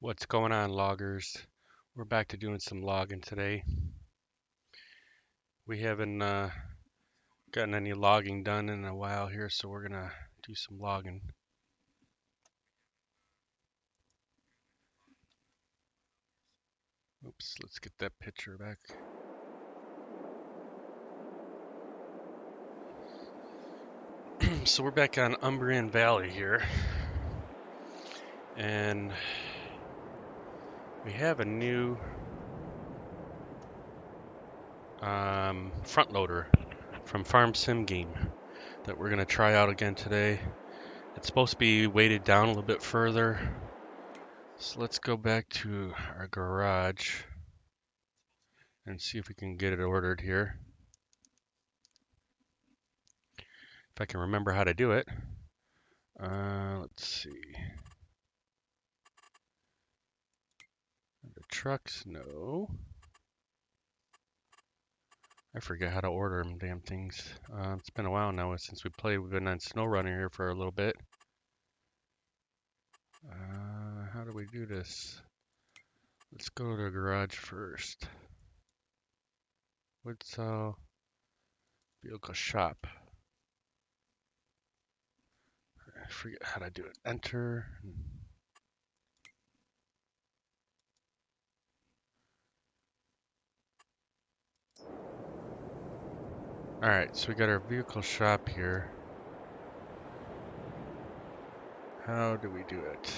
What's going on, loggers? We're back to doing some logging today. We haven't gotten any logging done in a while here, so we're gonna do some logging. Oops, let's get that picture back. So we're back on Umbreon Valley here, and we have a new front loader from Farm Sim Game that we're gonna try out again today. It's supposed to be weighted down a little bit further. So let's go back to our garage and see if we can get it ordered here. If I can remember how to do it. Let's see. The trucks, no. I forget how to order them damn things. It's been a while now since we played. We've been on snow running here for a little bit. How do we do this? Let's go to the garage first. Woodsell vehicle shop. I forget how to do it. Enter. Alright, so we got our vehicle shop here. How do we do it?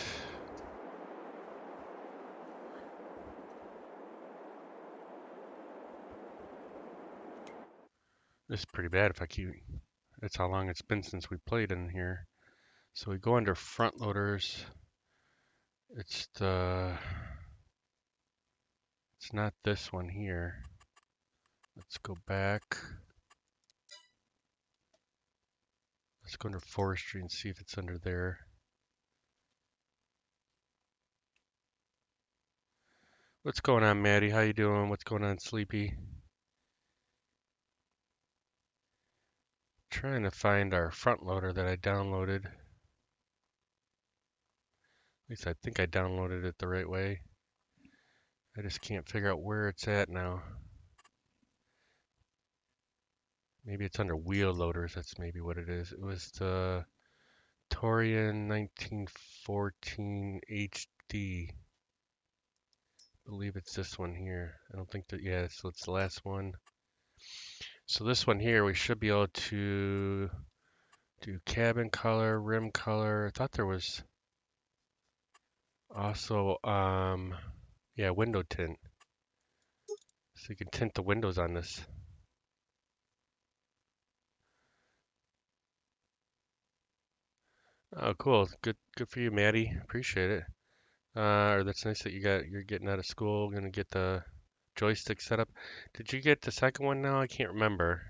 This is pretty bad if I keep... That's how long it's been since we played in here. So we go under front loaders. It's not this one here. Let's go back. Let's go under forestry and see if it's under there. What's going on, Maddie? How you doing? What's going on, Sleepy? Trying to find our front loader that I downloaded. At least I think I downloaded it the right way. I just can't figure out where it's at now. Maybe it's under wheel loaders. That's maybe what it is. It was the Torian 1914 HD. I believe it's this one here. I don't think that, yeah, so it's the last one. So this one here, we should be able to do cabin color, rim color. I thought there was also, yeah, window tint. So you can tint the windows on this. Oh, cool. Good for you, Maddie. Appreciate it. Or that's nice that you're getting out of school, gonna get the joystick set up. Did you get the second one now? I can't remember.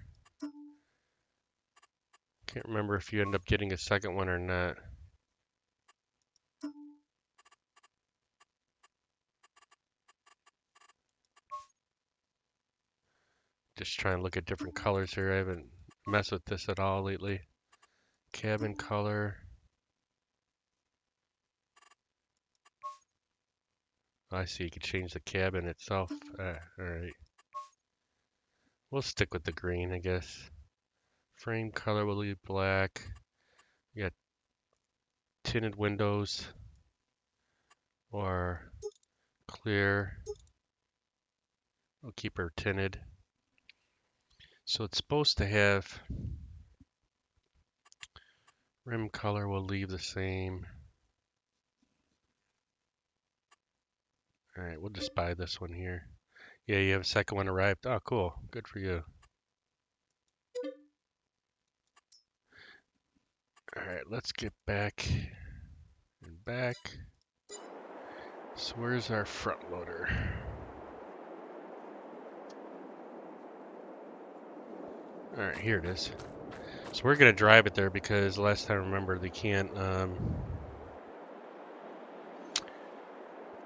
Can't remember if you end up getting a second one or not. Just trying to look at different colors here. I haven't messed with this at all lately. Cabin color. Oh, I see. You can change the cabin itself. Alright. We'll stick with the green, I guess. Frame color will leave black. We got tinted windows or clear. We'll keep her tinted. So it's supposed to have rim color will leave the same. Alright, we'll just buy this one here. Yeah, you have a second one arrived. Oh, cool. Good for you. Alright, let's get back and back. So where's our front loader? Alright, here it is. So we're gonna drive it there because last time, remember, they can't,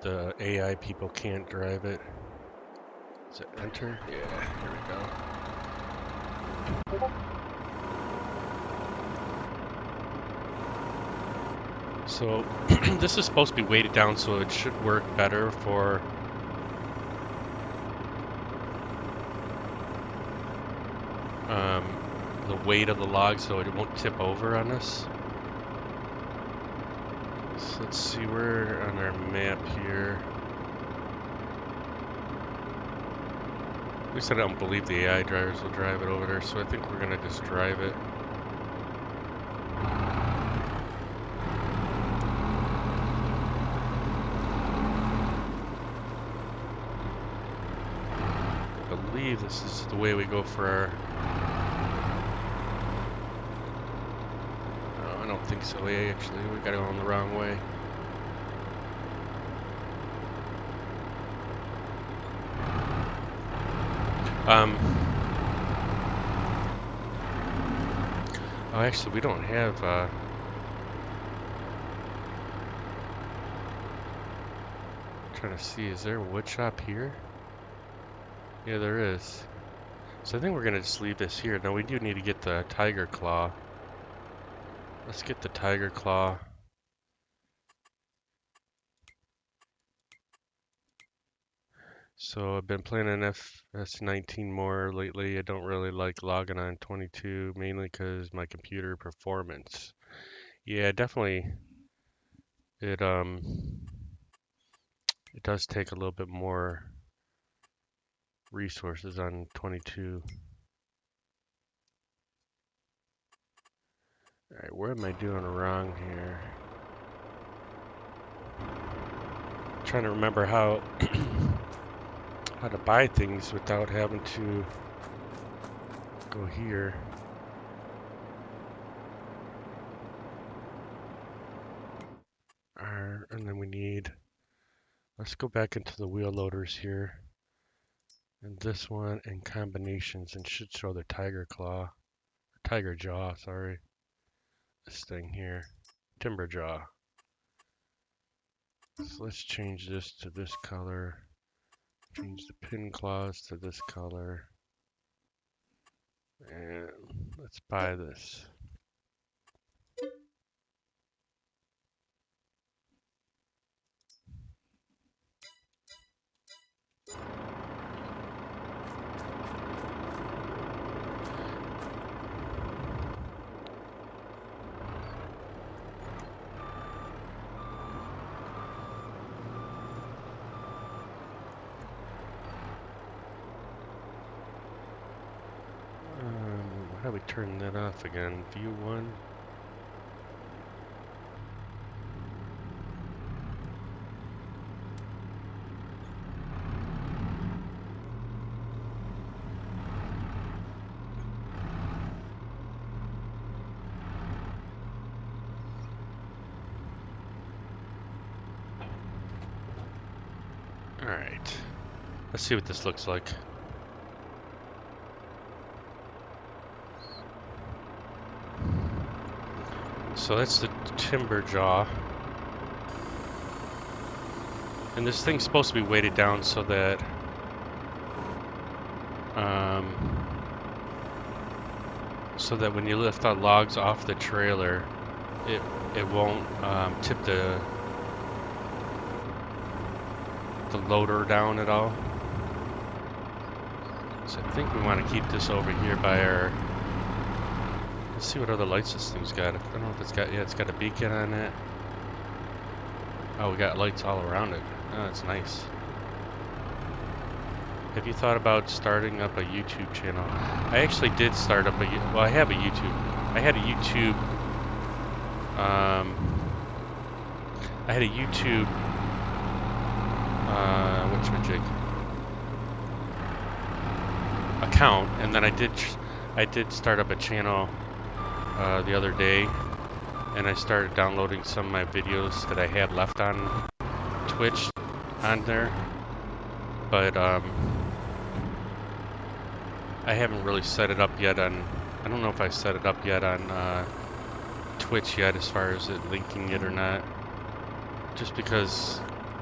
the AI people can't drive it. Is it enter? Yeah, here we go. So this is supposed to be weighted down, so it should work better for the weight of the log, so it won't tip over on us. So let's see, we're on our map here. At least I don't believe the AI drivers will drive it over there, so I think we're gonna just drive it. I believe this is the way we go for our... No, I don't think so. Actually, we gotta go in the wrong way. Oh, actually, we don't have, trying to see, is there a wood shop here? Yeah, there is. So I think we're gonna just leave this here. Now we do need to get the tiger claw. Let's get the tiger claw. So I've been playing an FS19 more lately. I don't really like logging on 22, mainly because my computer performance. Yeah, definitely. It it does take a little bit more resources on 22. All right, what am I doing wrong here? I'm trying to remember how how to buy things without having to go here. And then we need, let's go back into the wheel loaders here. And this one and combinations, and should show the tiger claw, tiger jaw, sorry. This thing here, timber jaw. So let's change this to this color. Change the pin claws to this color. And let's buy this. How do we turn that off again? View 1. Alright. Let's see what this looks like. So that's the timber jaw. And this thing's supposed to be weighted down so that when you lift the logs off the trailer, it won't tip the loader down at all. So I think we want to keep this over here by our... Let's see what other lights this thing's got. I don't know if it's got... Yeah, it's got a beacon on it. Oh, we got lights all around it. Oh, that's nice. Have you thought about starting up a YouTube channel? I actually did start up a... Well, I have a YouTube. I had a YouTube... I had a YouTube... whatchamajig? Account, and then I did start up a channel the other day, and I started downloading some of my videos that I had left on Twitch on there, but I haven't really set it up yet on... I don't know if I set it up yet on Twitch yet, as far as it linking it or not, just because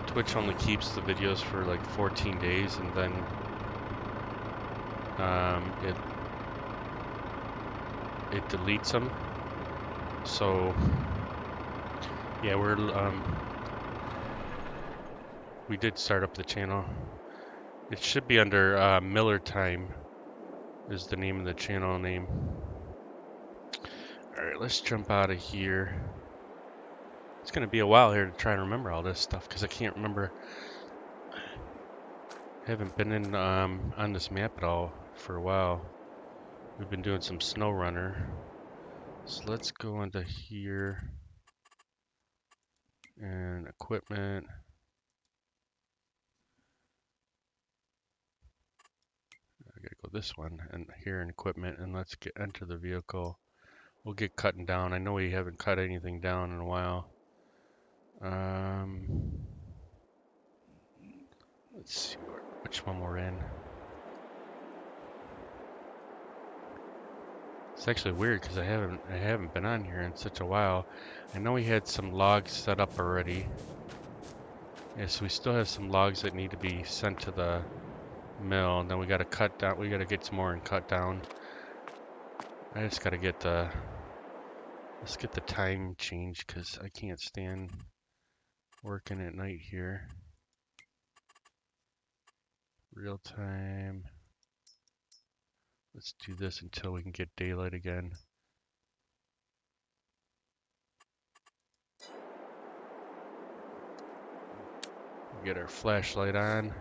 Twitch only keeps the videos for like 14 days, and then it deletes them. So Yeah, we did start up the channel. It should be under Miller Time is the name of the channel name. Alright, let's jump out of here. It's gonna be a while here to try and remember all this stuff because I can't remember. I haven't been in on this map at all for a while. We've been doing some snow runner. So let's go into here and equipment. I gotta go this one and here in equipment and let's get enter the vehicle. We'll get cutting down. I know we haven't cut anything down in a while. Let's see which one we're in. It's actually weird because I haven't been on here in such a while. I know we had some logs set up already. Yes, we still have some logs that need to be sent to the mill, and then we gotta cut down. We gotta get some more and cut down. I just gotta get the. Let's get the time changed because I can't stand working at night here. Real time. Let's do this until we can get daylight again. Get our flashlight on.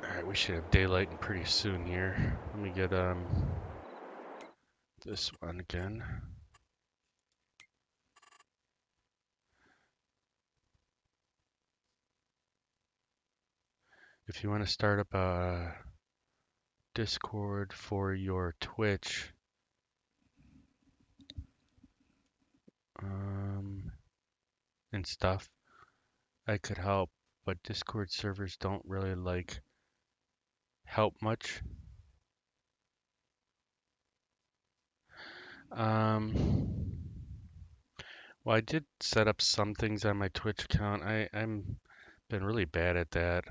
Alright, we should have daylight pretty soon here. Let me get this one again. If you want to start up a Discord for your Twitch, and stuff, I could help, but Discord servers don't really like help much. Well, I did set up some things on my Twitch account. I'm been really bad at that.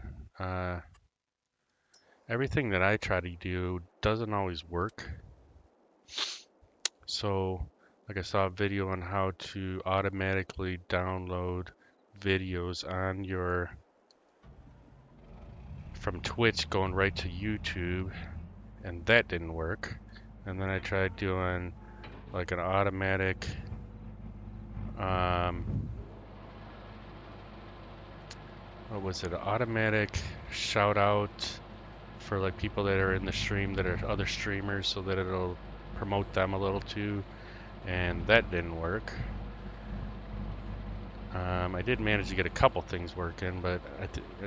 Everything that I try to do doesn't always work. So, like I saw a video on how to automatically download videos on your from Twitch going right to YouTube, and that didn't work. And then I tried doing like an automatic what was it? An automatic shout out for like people that are in the stream that are other streamers so that it'll promote them a little too, and that didn't work. I did manage to get a couple things working, but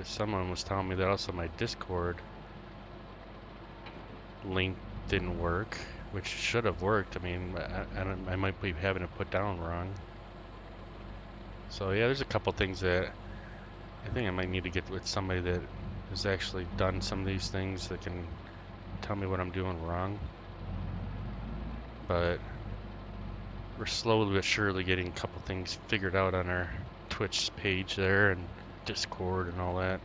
someone was telling me that also my Discord link didn't work, which should have worked. I mean, I might be having it put down wrong. So yeah, there's a couple things that I think I might need to get with somebody that has actually done some of these things that can tell me what I'm doing wrong. But we're slowly but surely getting a couple things figured out on our Twitch page there and Discord and all that.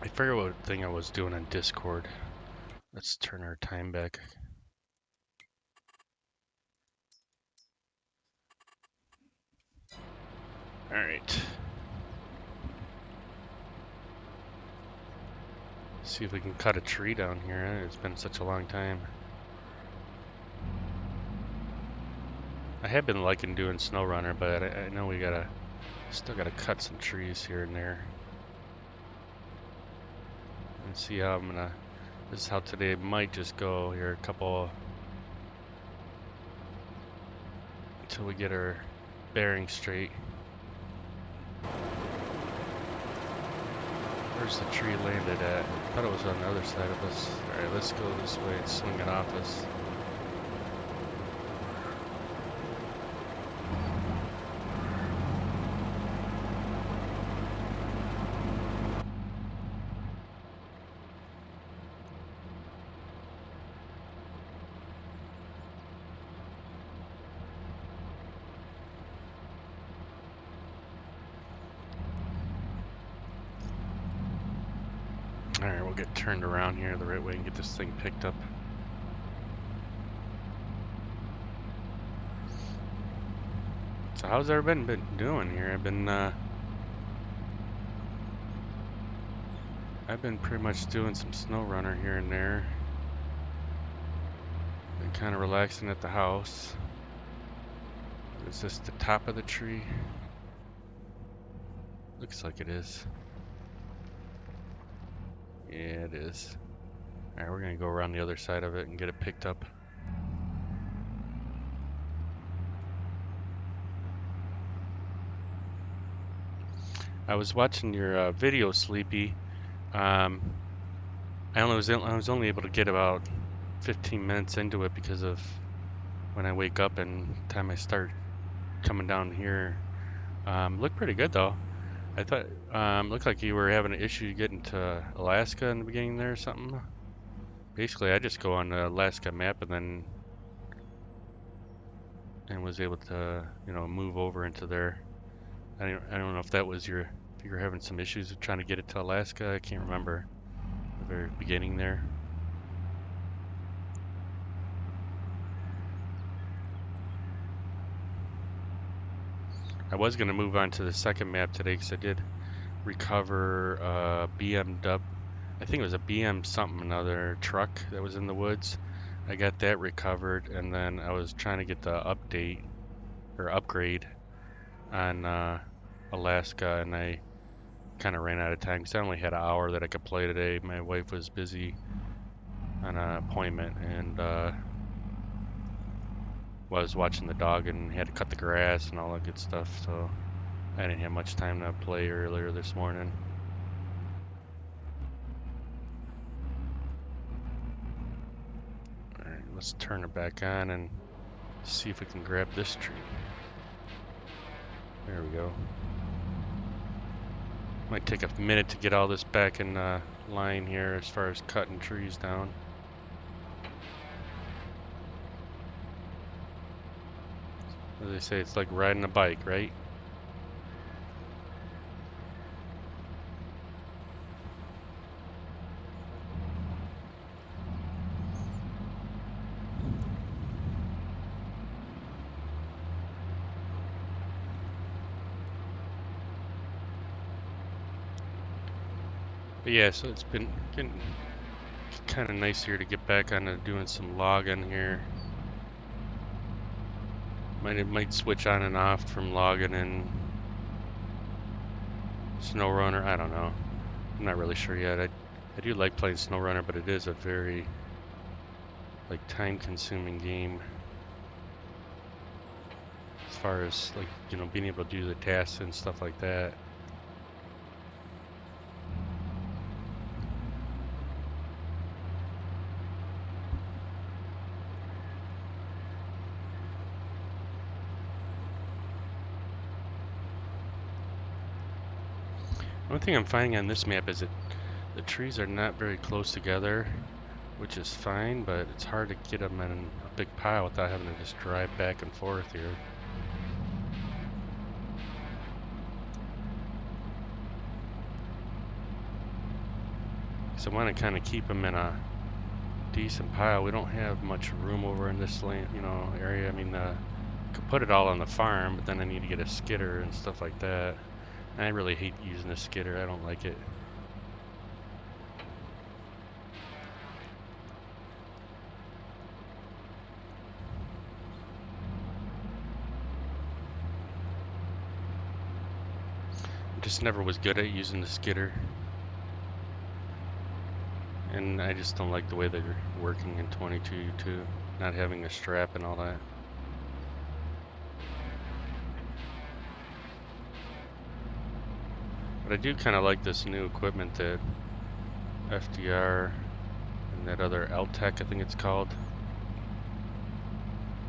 I forget what thing I was doing on Discord. Let's turn our time back. Alright. See if we can cut a tree down here. It's been such a long time. I have been liking doing snow runner, but I know we still gotta cut some trees here and there. And see how this is how today might just go here, a couple until we get our bearings straight. Where's the tree landed at? I thought it was on the other side of us. Alright, let's go this way and swing it off us. Alright, we'll get turned around here the right way and get this thing picked up. So how's everybody been doing here? I've been pretty much doing some snow runner here and there. Been kind of relaxing at the house. Is this the top of the tree? Looks like it is. Yeah, it is. Alright, we're gonna go around the other side of it and get it picked up. I was watching your video, Sleepy. I was only able to get about 15 minutes into it because of when I wake up and time I start coming down here. Looked pretty good though. I thought looked like you were having an issue getting to Alaska in the beginning there or something. Basically, I just go on the Alaska map and was able to, move over into there. I don't know if that was if you were having some issues with trying to get it to Alaska. I can't remember the very beginning there. I was going to move on to the second map today because I did recover BMW. I think it was a BM something, another truck that was in the woods. I got that recovered, and then I was trying to get the upgrade on Alaska, and I kind of ran out of time because I only had an hour that I could play today. My wife was busy on an appointment, and was watching the dog and had to cut the grass and all that good stuff, so I didn't have much time to play earlier this morning. Alright, let's turn it back on and see if we can grab this tree. There we go. Might take a minute to get all this back in line here as far as cutting trees down. As they say, it's like riding a bike, right? But yeah, so it's been getting kind of nice here to get back on to doing some logging here. Might switch on and off from logging and SnowRunner. I don't know. I'm not really sure yet. I do like playing SnowRunner, but it is a very time-consuming game as far as being able to do the tasks and stuff like that. One thing I'm finding on this map is that the trees are not very close together, which is fine, but it's hard to get them in a big pile without having to just drive back and forth here. So I want to kind of keep them in a decent pile. We don't have much room over in this land, area. I mean, could put it all on the farm, but then I need to get a skidder and stuff like that. I really hate using a skidder. I don't like it. I just never was good at using the skidder. And I just don't like the way they're working in 22.2, not having a strap and all that. But I do kind of like this new equipment that FDR and that other LTech, I think it's called,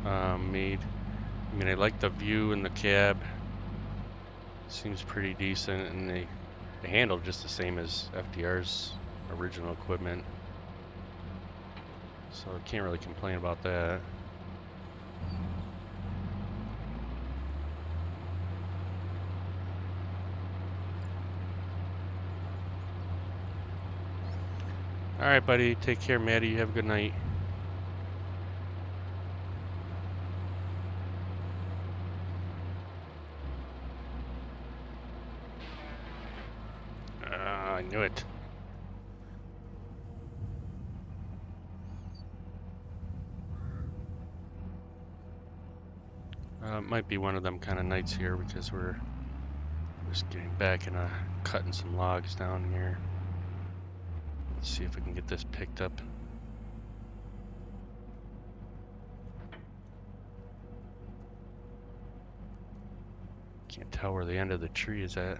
made. I mean, I like the view in the cab. Seems pretty decent, and they handle just the same as FDR's original equipment. So I can't really complain about that. All right, buddy. Take care, Maddie. You have a good night. I knew it. It might be one of them kind of nights here because we're just getting back and cutting some logs down here. Let's see if we can get this picked up. Can't tell where the end of the tree is at.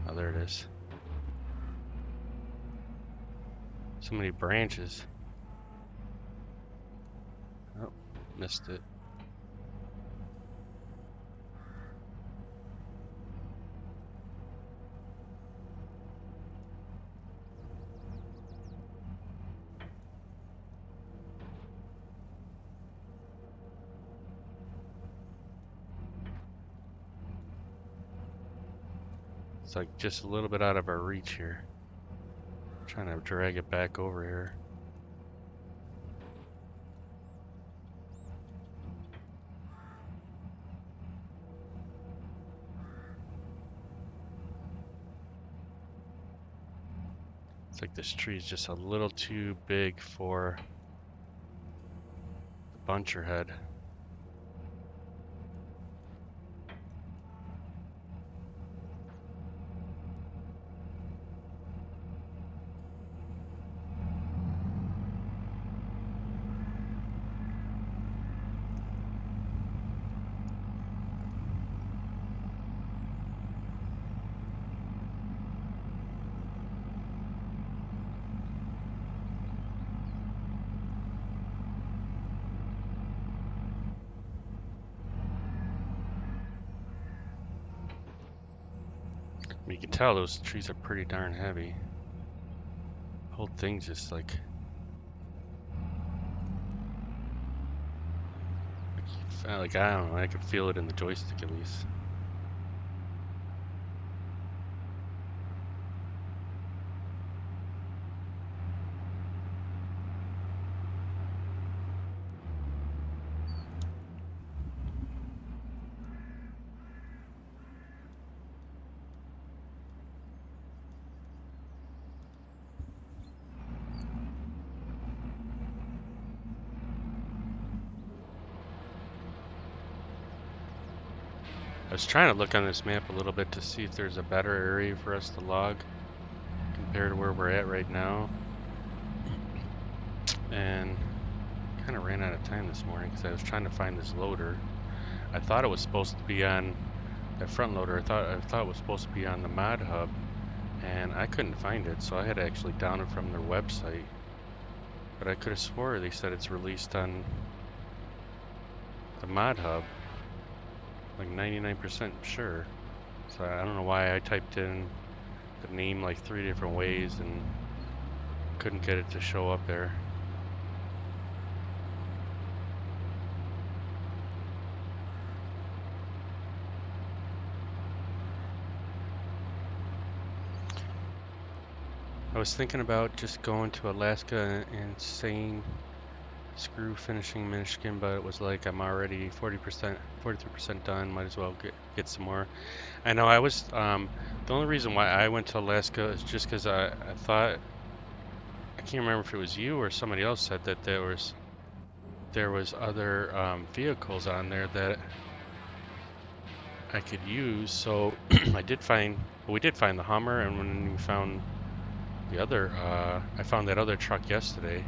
Oh, there it is. So many branches. Oh, missed it. It's like just a little bit out of our reach here. I'm trying to drag it back over here. It's like this tree is just a little too big for the buncher head. You can tell those trees are pretty darn heavy. The whole thing's just like I don't know, I could feel it in the joystick at least. I was trying to look on this map a little bit to see if there's a better area for us to log compared to where we're at right now. And kind of ran out of time this morning because I was trying to find this loader. I thought it was supposed to be on the front loader. I thought it was supposed to be on the mod hub, and I couldn't find it, so I had to actually download it from their website. But I could have swore they said it's released on the mod hub, like 99% sure. So I don't know why I typed in the name like 3 different ways and couldn't get it to show up there. I was thinking about just going to Alaska and saying screw finishing Michigan, but it was like I'm already 40%, 43% done. Might as well get some more. I know I was the only reason why I went to Alaska is just because I thought, I can't remember if it was you or somebody else said that there was other vehicles on there that I could use. So we did find the Hummer, and when we found the other, I found that other truck yesterday.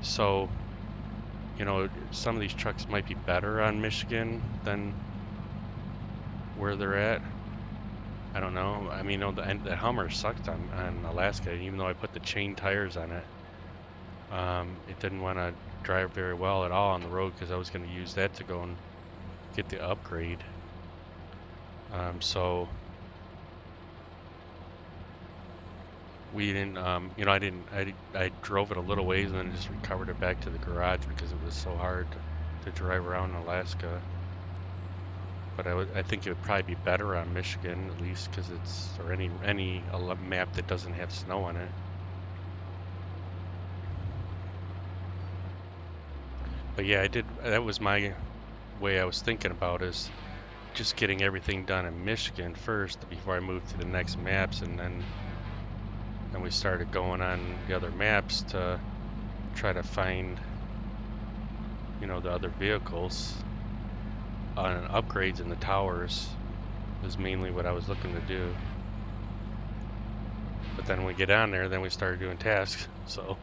So, you know, some of these trucks might be better on Michigan than where they're at. I don't know. I mean, the Hummer sucked on Alaska, even though I put the chain tires on it. It didn't want to drive very well at all on the road because I was going to use that to go and get the upgrade. So we didn't, you know, I drove it a little ways and then just recovered it back to the garage because it was so hard to drive around in Alaska. but I think it would probably be better on Michigan at least because it's or any map that doesn't have snow on it. But yeah, I did. That was my way I was thinking about is just getting everything done in Michigan first before I moved to the next maps, and then we started going on the other maps to try to find, you know, the other vehicles. Upgrades in the towers was mainly what I was looking to do. But then when we get on there, then we started doing tasks, so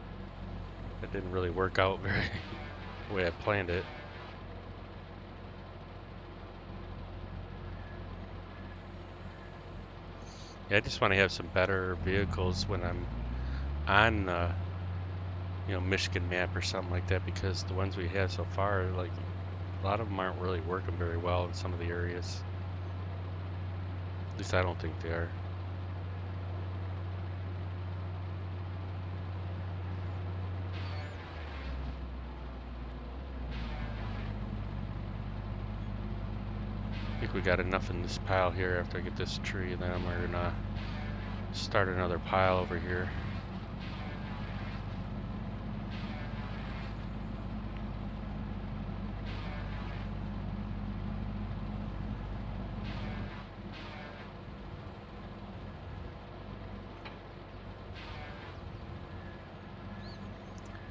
it didn't really work out very the way I planned it. Yeah, I just want to have some better vehicles when I'm on the, you know, Michigan map or something like that, because the ones we have so far, like, a lot of them aren't really working very well in some of the areas. At least I don't think they are. I think we got enough in this pile here after I get this tree, and then we're gonna start another pile over here.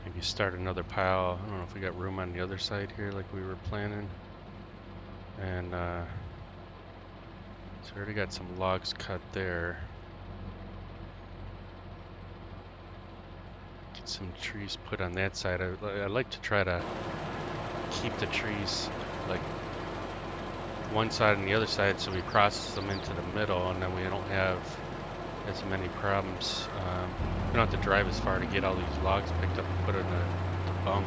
Maybe start another pile. I don't know if we got room on the other side here like we were planning. And so we already got some logs cut there. Get some trees put on that side. I'd like to try to keep the trees like one side and the other side so we process them into the middle, and then we don't have as many problems. We don't have to drive as far to get all these logs picked up and put in the bunk.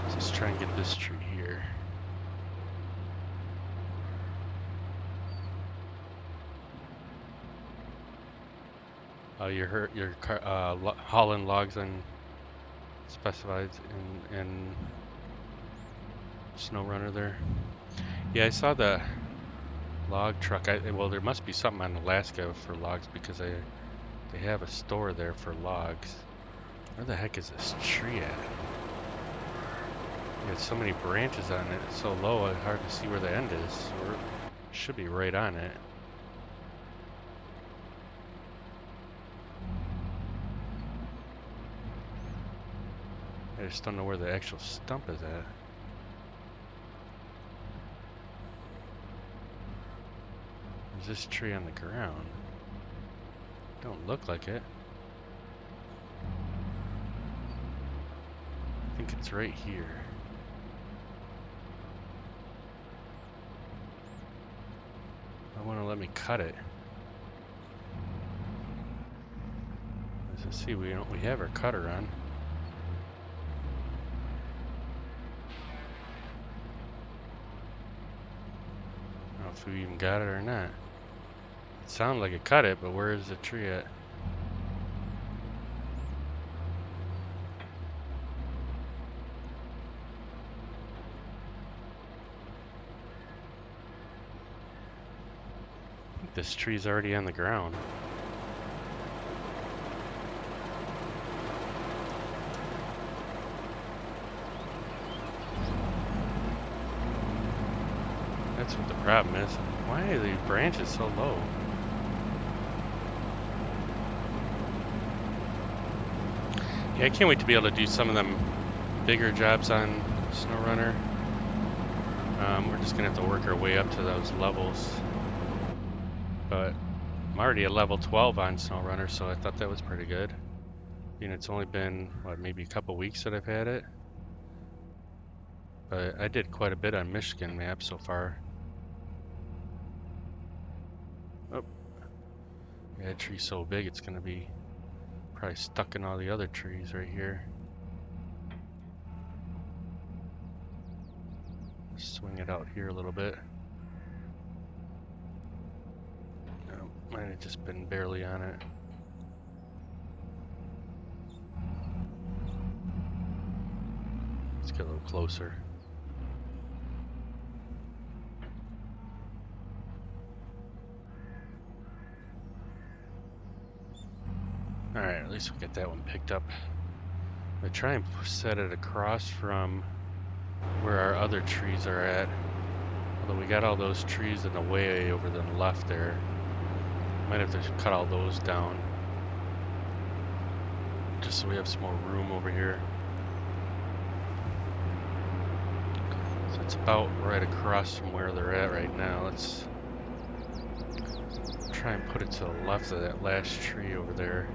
So let's try and get this tree here. You're hauling logs on specified in SnowRunner there. Yeah, I saw the log truck. Well, there must be something on Alaska for logs because they have a store there for logs. Where the heck is this tree at? It has so many branches on it. It's so low, it's hard to see where the end is. So it should be right on it. I just don't know where the actual stump is at. Is this tree on the ground? Don't look like it. I think it's right here. I want to let me cut it. Let's see, we have our cutter on. I don't know if we even got it or not. It sounded like it cut it, but where is the tree at? I think this tree's already on the ground. That's what the problem is. Why are these branches so low? Yeah, I can't wait to be able to do some of them bigger jobs on SnowRunner. We're just gonna have to work our way up to those levels. But I'm already at level 12 on SnowRunner, so I thought that was pretty good. You know, it's only been, what, maybe a couple weeks that I've had it. But I did quite a bit on Michigan map so far. Oh, yeah, that tree's so big it's gonna be probably stuck in all the other trees right here. Swing it out here a little bit. No, might have just been barely on it. Let's get a little closer. at least we get that one picked up. I try and set it across from where our other trees are at. Although we got all those trees in the way over to the left there. Might have to cut all those down. Just so we have some more room over here. So it's about right across from where they're at right now. Let's try and put it to the left of that last tree over there.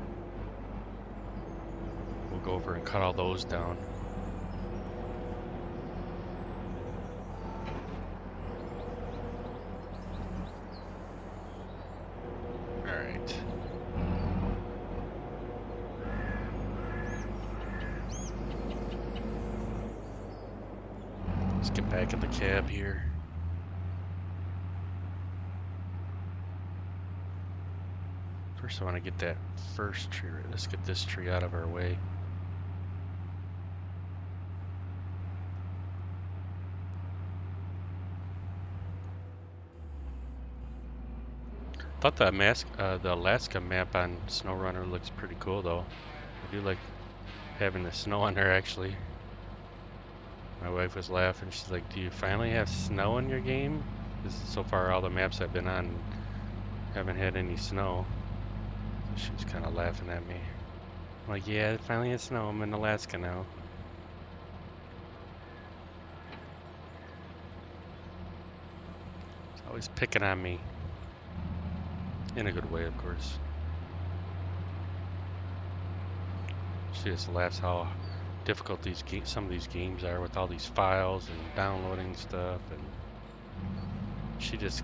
We'll go over and cut all those down. Alright. Let's get back in the cab here. First I want to get that first tree. Let's get this tree out of our way. Thought the Alaska map on SnowRunner looks pretty cool though. I do like having the snow on there actually. My wife was laughing. She's like, "Do you finally have snow in your game?" Because so far all the maps I've been on haven't had any snow. So she was kind of laughing at me. I'm like, "Yeah, it finally has snow. I'm in Alaska now." She's always picking on me. In a good way, of course. She just laughs how difficult some of these games are with all these files and downloading stuff, and she just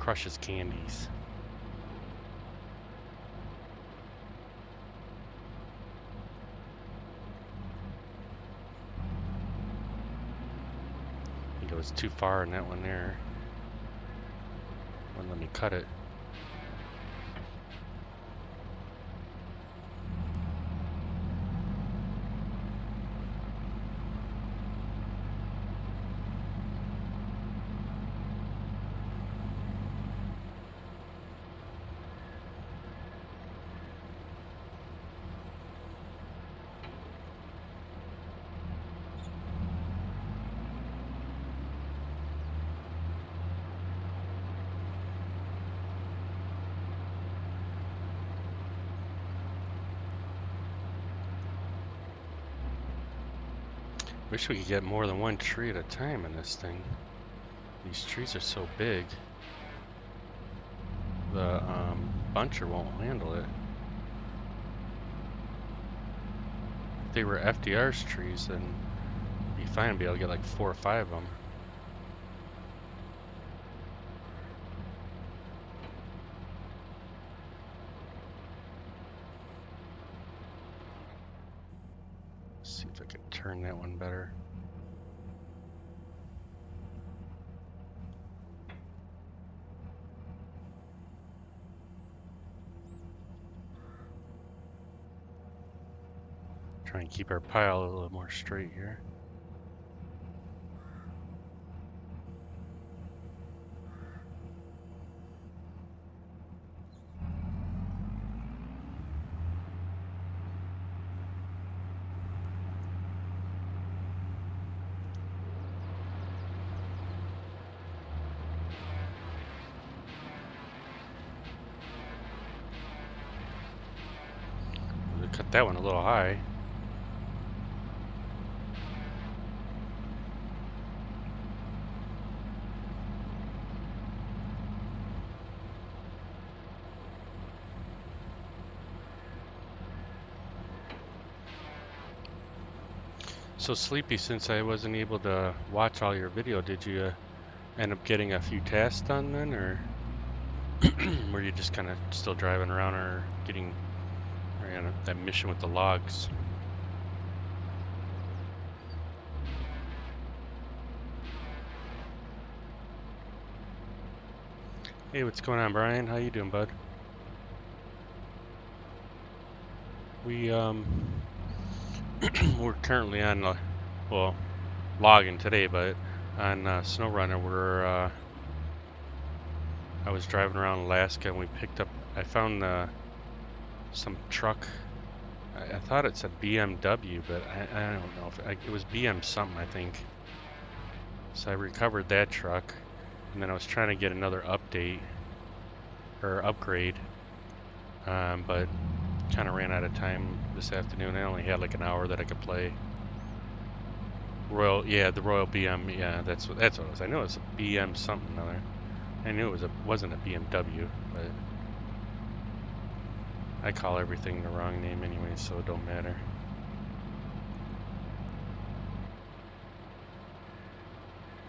crushes candies. I think it was too far in that one there. Wouldn't let me cut it. Wish we could get more than one tree at a time in this thing. These trees are so big. The buncher won't handle it. If they were FDR's trees, then it'd be fine to be able to get like 4 or 5 of them. See if I can turn that one better. Try and keep our pile a little more straight here. We cut that one a little high. So Sleepy, since I wasn't able to watch all your video, did you end up getting a few tasks done then, or were you just kind of still driving around or getting that mission with the logs? Hey, what's going on, Brian? How you doing, bud? We we're currently on well, logging today, but on SnowRunner I was driving around Alaska and we picked up, I found some truck I thought it said BMW, but I don't know if it was BM something, I think. So I recovered that truck, and then I was trying to get another update or upgrade, but kind of ran out of time this afternoon. I only had like an hour that I could play. Yeah, the Royal BM, yeah, that's what it was. I knew it was a BM something or other. I knew it wasn't a BMW, but I call everything the wrong name anyway, so it don't matter.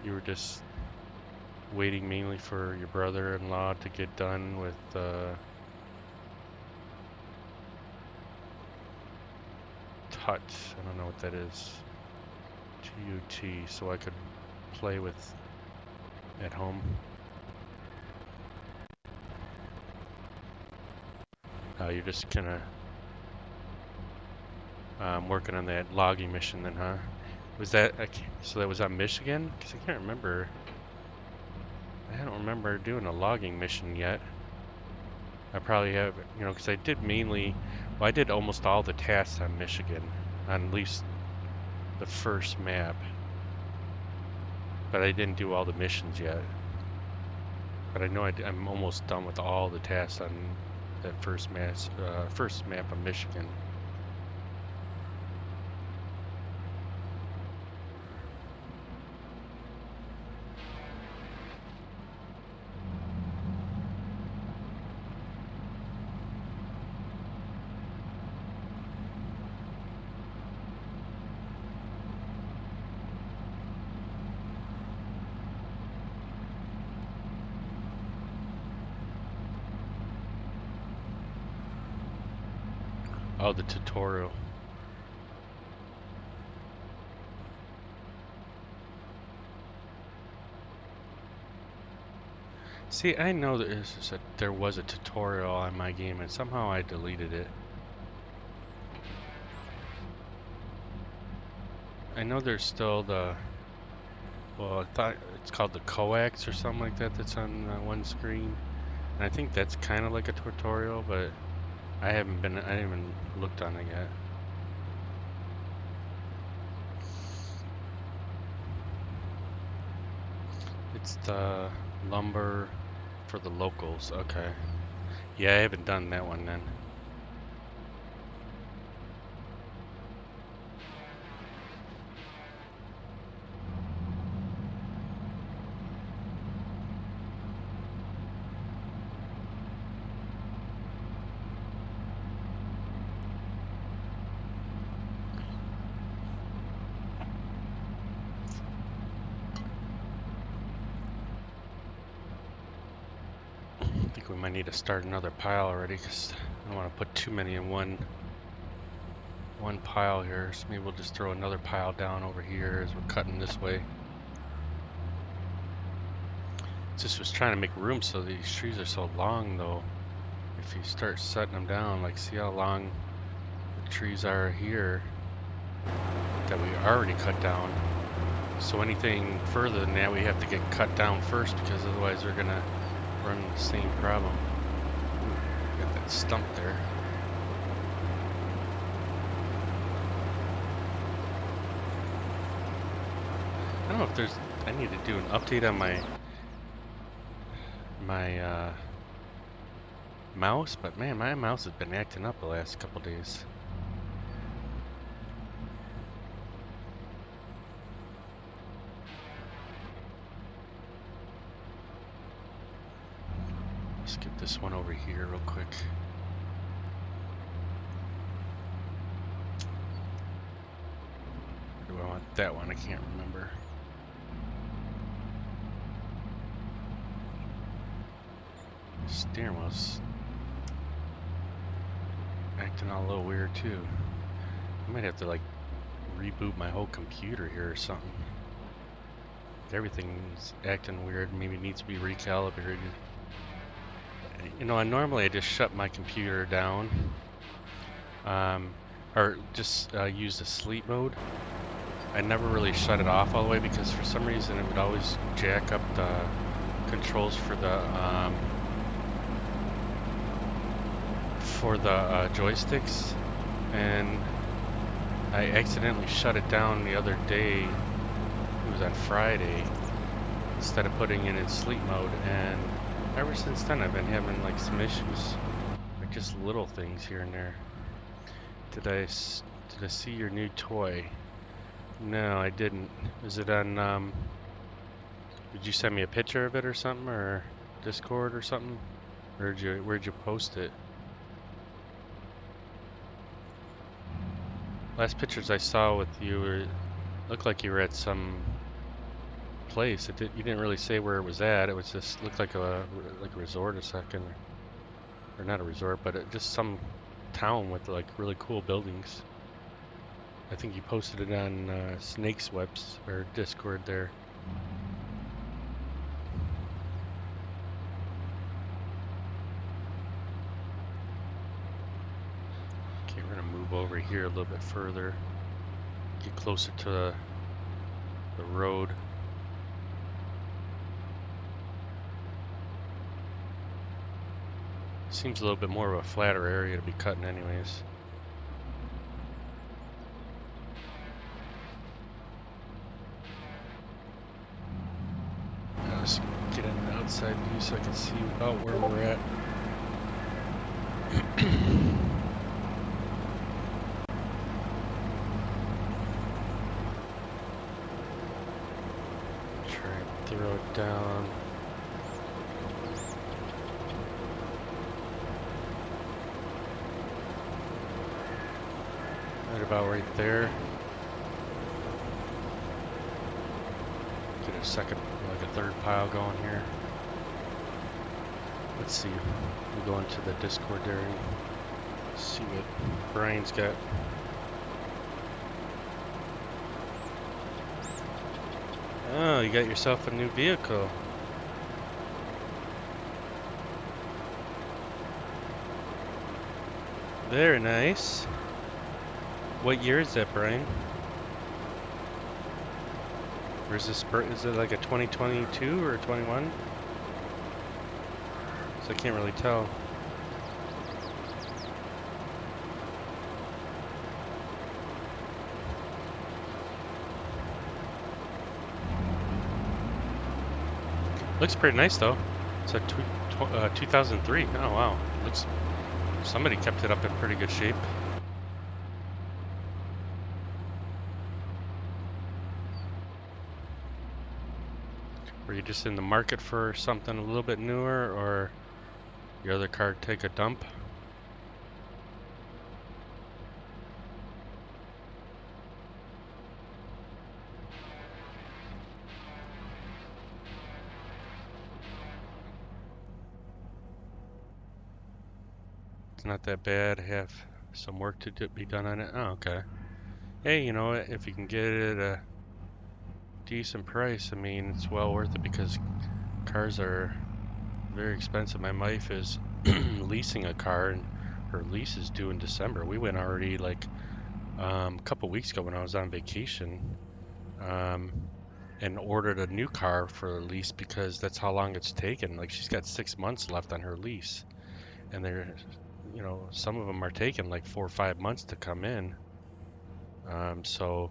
You were just waiting mainly for your brother-in-law to get done with TUT. I don't know what that is. TUT, so I could play with at home. You're just kind of working on that logging mission then, huh? Was that, so that was on Michigan? Because I can't remember. I don't remember doing a logging mission yet. I probably have, you know, because I did mainly, well, I did almost all the tasks on Michigan, on at least the first map. But I didn't do all the missions yet. But I know I'm almost done with all the tasks on that first map of Michigan. Oh, the tutorial. See, I know there was a tutorial on my game, and somehow I deleted it. I know there's still well, I thought it's called the coax or something like that that's on one screen. And I think that's kind of like a tutorial, but I haven't even looked on it yet. It's the lumber for the locals, okay. Yeah, I haven't done that one then. I think we might need to start another pile already because I don't want to put too many in one pile here. So maybe we'll just throw another pile down over here as we're cutting this way. Just was trying to make room so these trees are so long though. If you start setting them down, like see how long the trees are here that we already cut down. So anything further than that we have to get cut down first because otherwise we're gonna run the same problem. Ooh, got that stump there. I don't know if I need to do an update on my mouse, but man, my mouse has been acting up the last couple days. Let's get this one over here real quick. Or do I want that one? I can't remember. Steering wheel's acting all a little weird too. I might have to like reboot my whole computer here or something. Everything's acting weird. Maybe it needs to be recalibrated. You know, normally I just shut my computer down, or just use the sleep mode. I never really shut it off all the way because for some reason it would always jack up the controls for the joysticks. and I accidentally shut it down the other day. It was on Friday, instead of putting it in sleep mode, and ever since then I've been having like some issues, like just little things here and there. Did I see your new toy? No, I didn't. Is it on, did you send me a picture of it or something, or Discord or something? Where'd you post it? Last pictures I saw with you looked like you were at some place. You didn't really say where it was at. It was just looked like a resort a second, or not a resort, but just some town with like really cool buildings. I think you posted it on Snake's webs or Discord there. Okay, we're gonna move over here a little bit further, get closer to the road. Seems a little bit more of a flatter area to be cutting anyways. Let's get in the outside view so I can see about where we're at. Try and throw it down. Right about right there. Get a second, like a third pile going here. Let's see. We go into the Discord area. See what Brian's got. Oh, you got yourself a new vehicle. Very nice. What year is that, Brian? Or is it like a 2022 or 21? So I can't really tell. Looks pretty nice though. It's a 2003. Oh wow. Looks, somebody kept it up in pretty good shape. Were you just in the market for something a little bit newer, or your other car take a dump? It's not that bad. Have some work to be done on it. Oh, okay. Hey, you know what? If you can get it at a decent price, I mean, it's well worth it because cars are very expensive. My wife is leasing a car, and her lease is due in December. We went already like a couple weeks ago when I was on vacation, and ordered a new car for a lease because that's how long it's taken. Like she's got 6 months left on her lease, and they're, you know, some of them are taking like 4 or 5 months to come in. So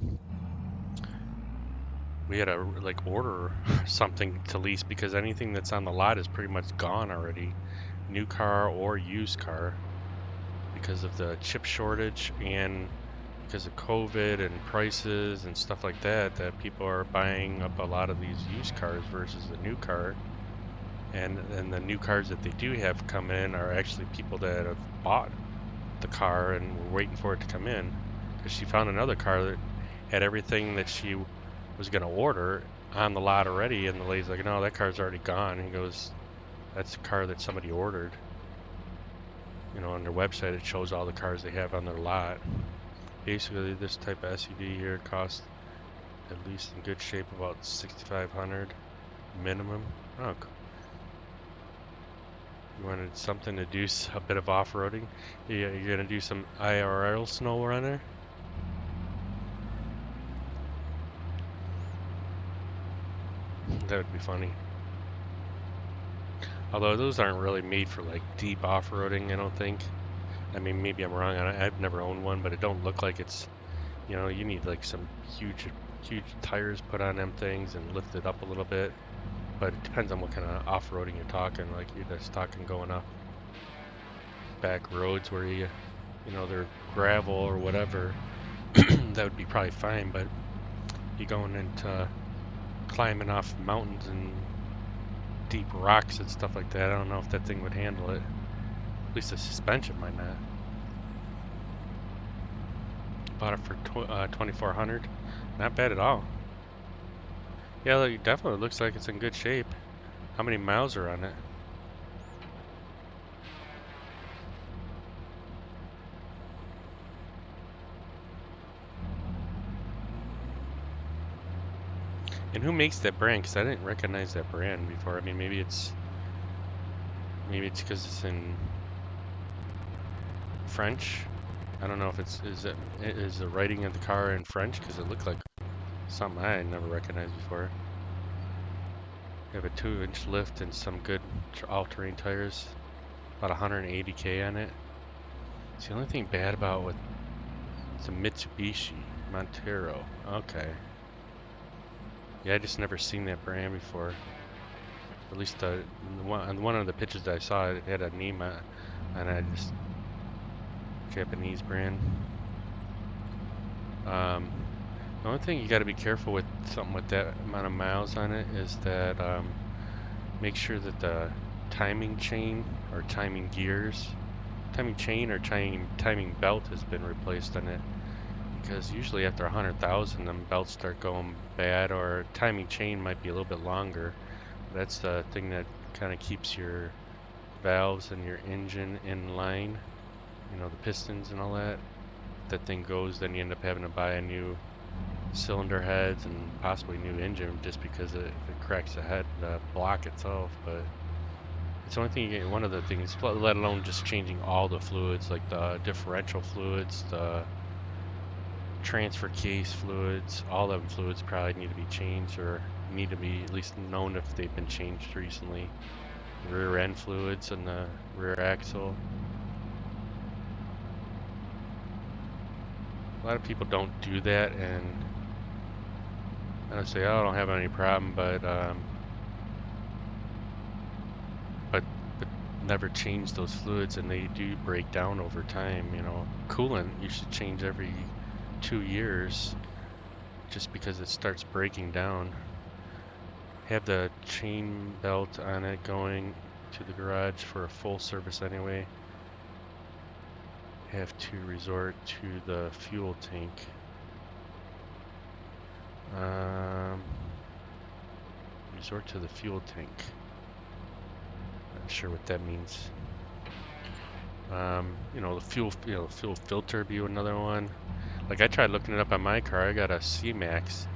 we had to like order something to lease because anything that's on the lot is pretty much gone already, new car or used car, because of the chip shortage and because of COVID and prices and stuff like that, that people are buying up a lot of these used cars versus the new car. And the new cars that they do have come in are actually people that have bought the car and were waiting for it to come in, because she found another car that had everything that she was going to order on the lot already, and the lady's like, no, that car's already gone. And he goes, that's a car that somebody ordered. You know, on their website it shows all the cars they have on their lot. Basically, this type of SUV here costs, at least in good shape, about $6,500 minimum. Oh, you wanted something to do a bit of off-roading? You're gonna do some IRL snow runner? That would be funny. Although those aren't really made for like deep off-roading, I don't think. I mean, maybe I'm wrong on it. I've never owned one, but it don't look like it's, you need like some huge tires put on them things and lift it up a little bit. But it depends on what kind of off-roading you're talking. Like you're just talking going up back roads where they're gravel or whatever, that would be probably fine. But you going into climbing off mountains and deep rocks and stuff like that, I don't know if that thing would handle it. At least the suspension might not. Bought it for 2,400. Not bad at all. Yeah, it definitely looks like it's in good shape. How many miles are on it? And who makes that brand? Because I didn't recognize that brand before. I mean, maybe it's because it's in French. I don't know if is the writing of the car in French, because it looked like something I had never recognized before. You have a 2-inch lift and some good all-terrain tires. About 180K on it. It's the only thing bad about it's a Mitsubishi Montero. Okay. Yeah, I just never seen that brand before. At least on one of the pictures that I saw, it had a name on it, just Japanese brand. The only thing you got to be careful with something with that amount of miles on it is that make sure that the timing chain or timing chain or timing belt has been replaced on it. Because usually after 100,000, them belts start going bad, or timing chain might be a little bit longer. That's the thing that kind of keeps your valves and your engine in line. The pistons and all that. If that thing goes, then you end up having to buy a new cylinder heads and possibly new engine just because if it cracks the block itself. But it's the only thing you get. One of the things, let alone just changing all the fluids, like the differential fluids, the transfer case fluids, all of them fluids probably need to be changed or need to be at least known if they've been changed recently. Rear end fluids and the rear axle. A lot of people don't do that, and I say, oh, I don't have any problem, but never change those fluids, and they do break down over time. Coolant you should change every 2 years, just because it starts breaking down. Have the chain belt on it going to the garage for a full service anyway. Have to resort to the fuel tank. Resort to the fuel tank. Not sure what that means. The fuel filter be another one. Like I tried looking it up on my car. I got a C-Max,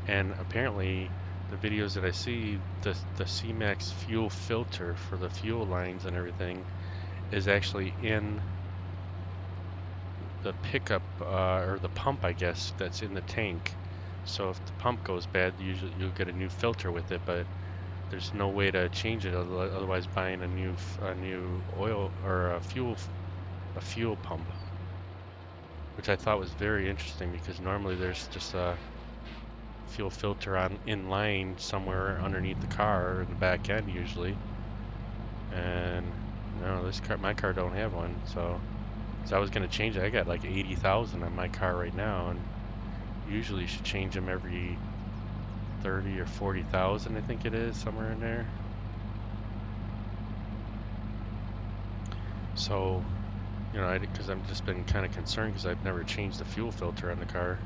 and apparently the videos that I see, the C-Max fuel filter for the fuel lines and everything is actually in the pickup or the pump, I guess, that's in the tank. So if the pump goes bad, usually you'll get a new filter with it, but there's no way to change it otherwise buying a new oil or a fuel pump, which I thought was very interesting because normally there's just a fuel filter in line somewhere underneath the car or in the back end usually, and no, my car don't have one. So I was gonna change it. I got like 80,000 on my car right now, and usually you should change them every 30 or 40,000, I think it is, somewhere in there. So, because I've just been kind of concerned because I've never changed the fuel filter on the car.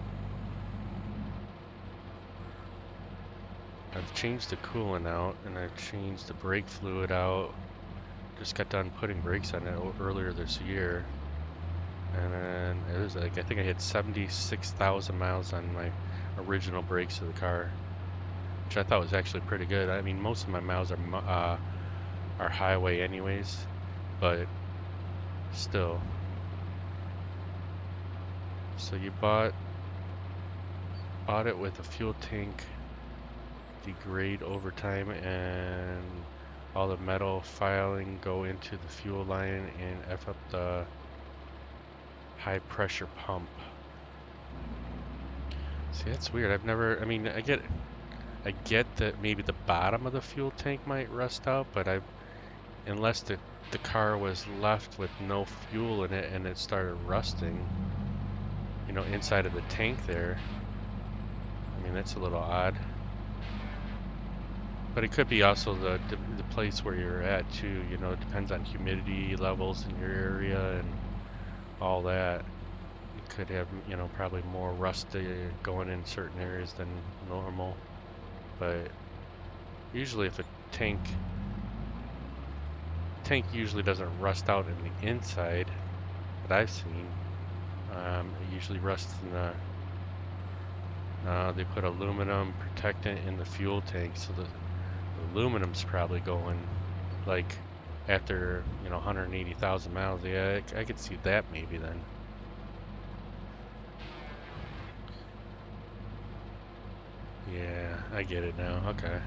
I've changed the coolant out, and I've changed the brake fluid out. Just got done putting brakes on it earlier this year. And then it was like, I think I had 76,000 miles on my original brakes of the car, which I thought was actually pretty good. I mean, most of my miles are highway anyways, but still. So you bought it with a fuel tank degrade over time, and all the metal filing go into the fuel line and F up the high pressure pump. See, that's weird. I've never, I mean, I get that maybe the bottom of the fuel tank might rust out, but unless the car was left with no fuel in it and it started rusting, you know, inside of the tank there. I mean, that's a little odd. But it could be also the place where you're at too. You know, it depends on humidity levels in your area and all that. You could have, you know, probably more rust going in certain areas than normal. But usually, if a tank usually doesn't rust out in the inside that I've seen. It usually rusts in the. They put aluminum protectant in the fuel tank, so the aluminum's probably going like after, you know, 180,000 miles. Yeah, I could see that maybe then. Yeah, I get it now. Okay.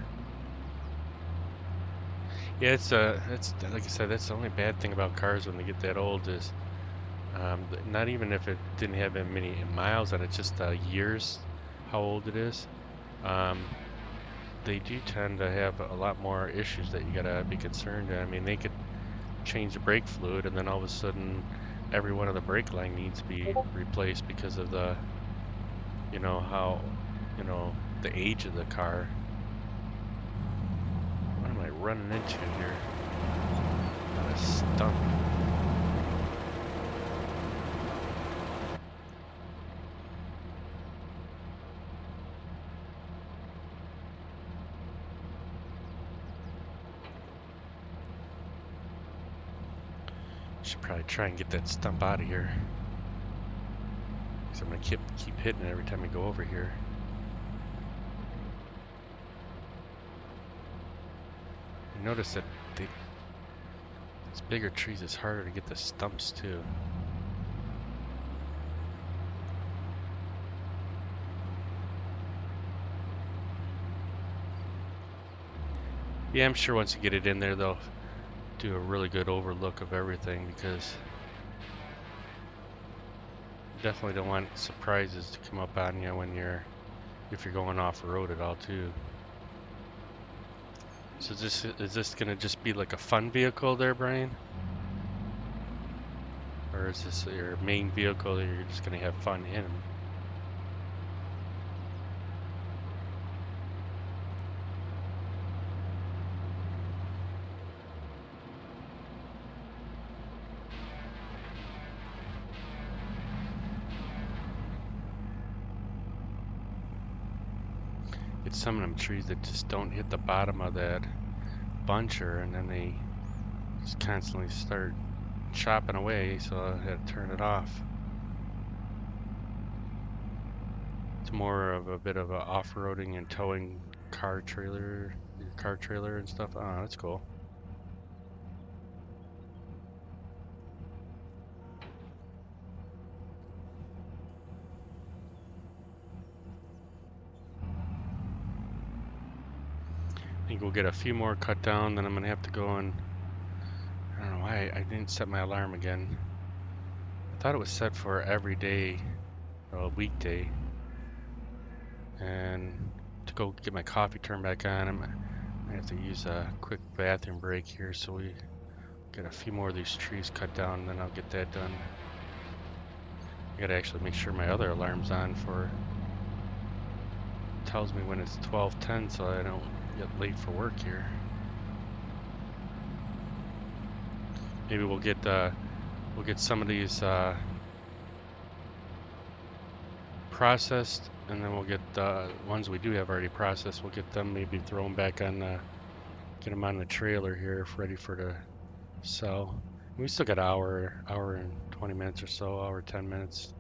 Yeah, it's like I said, that's the only bad thing about cars when they get that old is not even if it didn't have that many miles on it, just years, how old it is. They do tend to have a lot more issues that you gotta be concerned with. I mean, they could change the brake fluid, and then all of a sudden, every one of the brake line needs to be replaced because of the, you know, how, you know, the age of the car. What am I running into here? Not a stump. Should probably try and get that stump out of here. Because I'm gonna keep hitting it every time I go over here. You notice that these bigger trees, it's harder to get the stumps too. Yeah, I'm sure once you get it in there, they'll do a really good overlook of everything, because you definitely don't want surprises to come up on you when if you're going off-road at all too. So is this gonna just be like a fun vehicle there, Brian? Or is this your main vehicle that you're just gonna have fun in? It's some of them trees that just don't hit the bottom of that buncher, and then they just constantly start chopping away, so I had to turn it off. It's more of a bit of a off-roading and towing car trailer and stuff. Oh, that's cool. I think we'll get a few more cut down, then I'm gonna have to go and I don't know why I didn't set my alarm again. I thought it was set for every day, a weekday, and to go get my coffee turned back on, I'm gonna have to use a quick bathroom break here, so we get a few more of these trees cut down, and then I'll get that done. I gotta actually make sure my other alarm's on for, tells me when it's 12:10, so I don't get late for work here. Maybe we'll get some of these processed, and then we'll get the ones we do have already processed. We'll get them maybe thrown back on, get them on the trailer here, ready for the sell. We still got an hour and 20 minutes or so, hour 10 minutes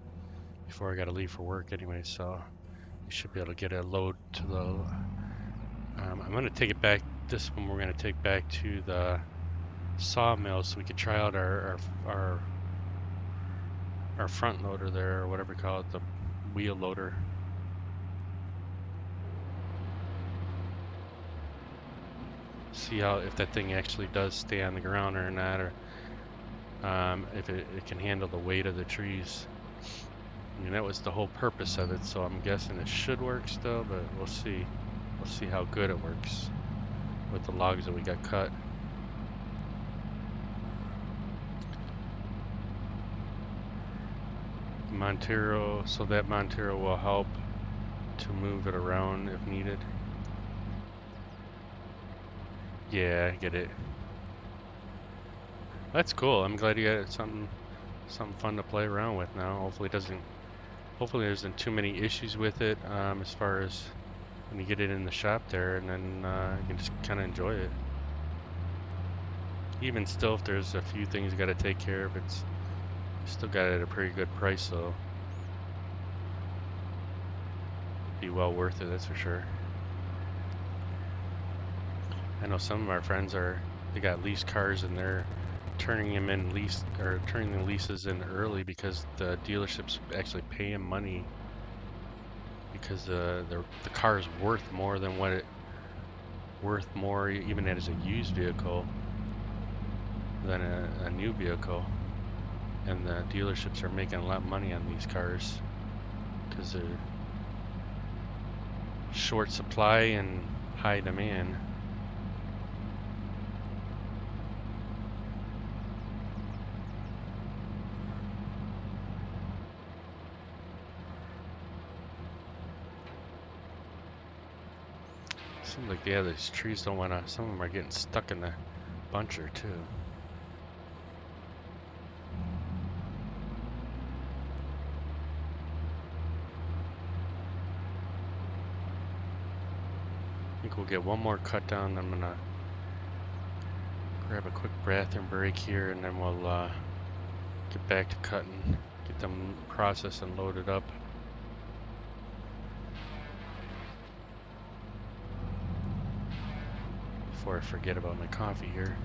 before I got to leave for work anyway. So we should be able to get a load to the. I'm gonna take it back. This one we're gonna take back to the sawmill so we could try out our front loader there, or whatever you call it, the wheel loader. See how if that thing actually does stay on the ground or not, or if it can handle the weight of the trees. I mean, that was the whole purpose of it, so I'm guessing it should work still, but we'll see. We'll see how good it works with the logs that we got cut. Montero, so that Montero will help to move it around if needed. Yeah, I get it. That's cool. I'm glad you got something fun to play around with now. Hopefully there isn't too many issues with it as far as when you get it in the shop there, and then you can just kind of enjoy it. Even still, if there's a few things you got to take care of, it's still got it at a pretty good price, so be well worth it, that's for sure. I know some of our friends they got leased cars and they're turning them in turning the leases in early because the dealerships actually pay them money because the car is worth more than even as a used vehicle than a new vehicle, and the dealerships are making a lot of money on these cars because they're short supply and high demand. Seems like these trees don't want to, some of them are getting stuck in the buncher too. I think we'll get one more cut down. I'm gonna grab a quick bathroom break here, and then we'll get back to cutting, get them processed and loaded up. Before I forget about my coffee here.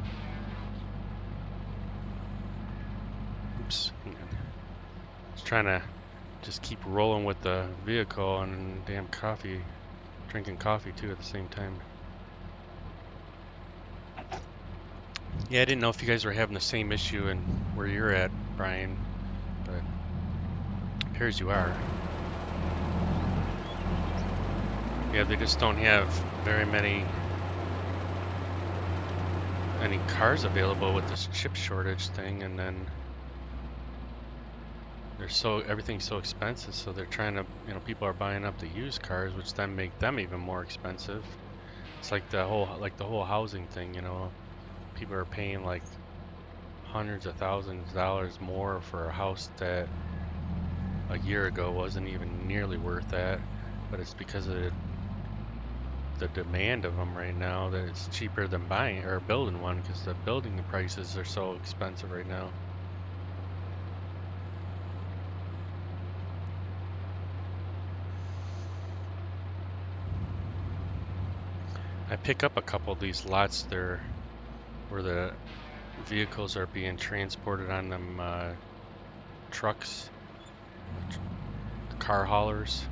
Oops, hang on. Just trying to just keep rolling with the vehicle and damn coffee, drinking coffee too at the same time. Yeah, I didn't know if you guys were having the same issue in where you're at, Brian, but it appears you are. Yeah, they just don't have very many cars available with this chip shortage thing, and then everything's so expensive, so they're trying to, people are buying up the used cars, which then make them even more expensive. It's like the whole housing thing, people are paying like hundreds of thousands of dollars more for a house that a year ago wasn't even nearly worth that, but it's because of the demand of them right now that it's cheaper than buying or building one, because the building prices are so expensive right now. I pick up a couple of these lots there where the vehicles are being transported on them trucks, the car haulers.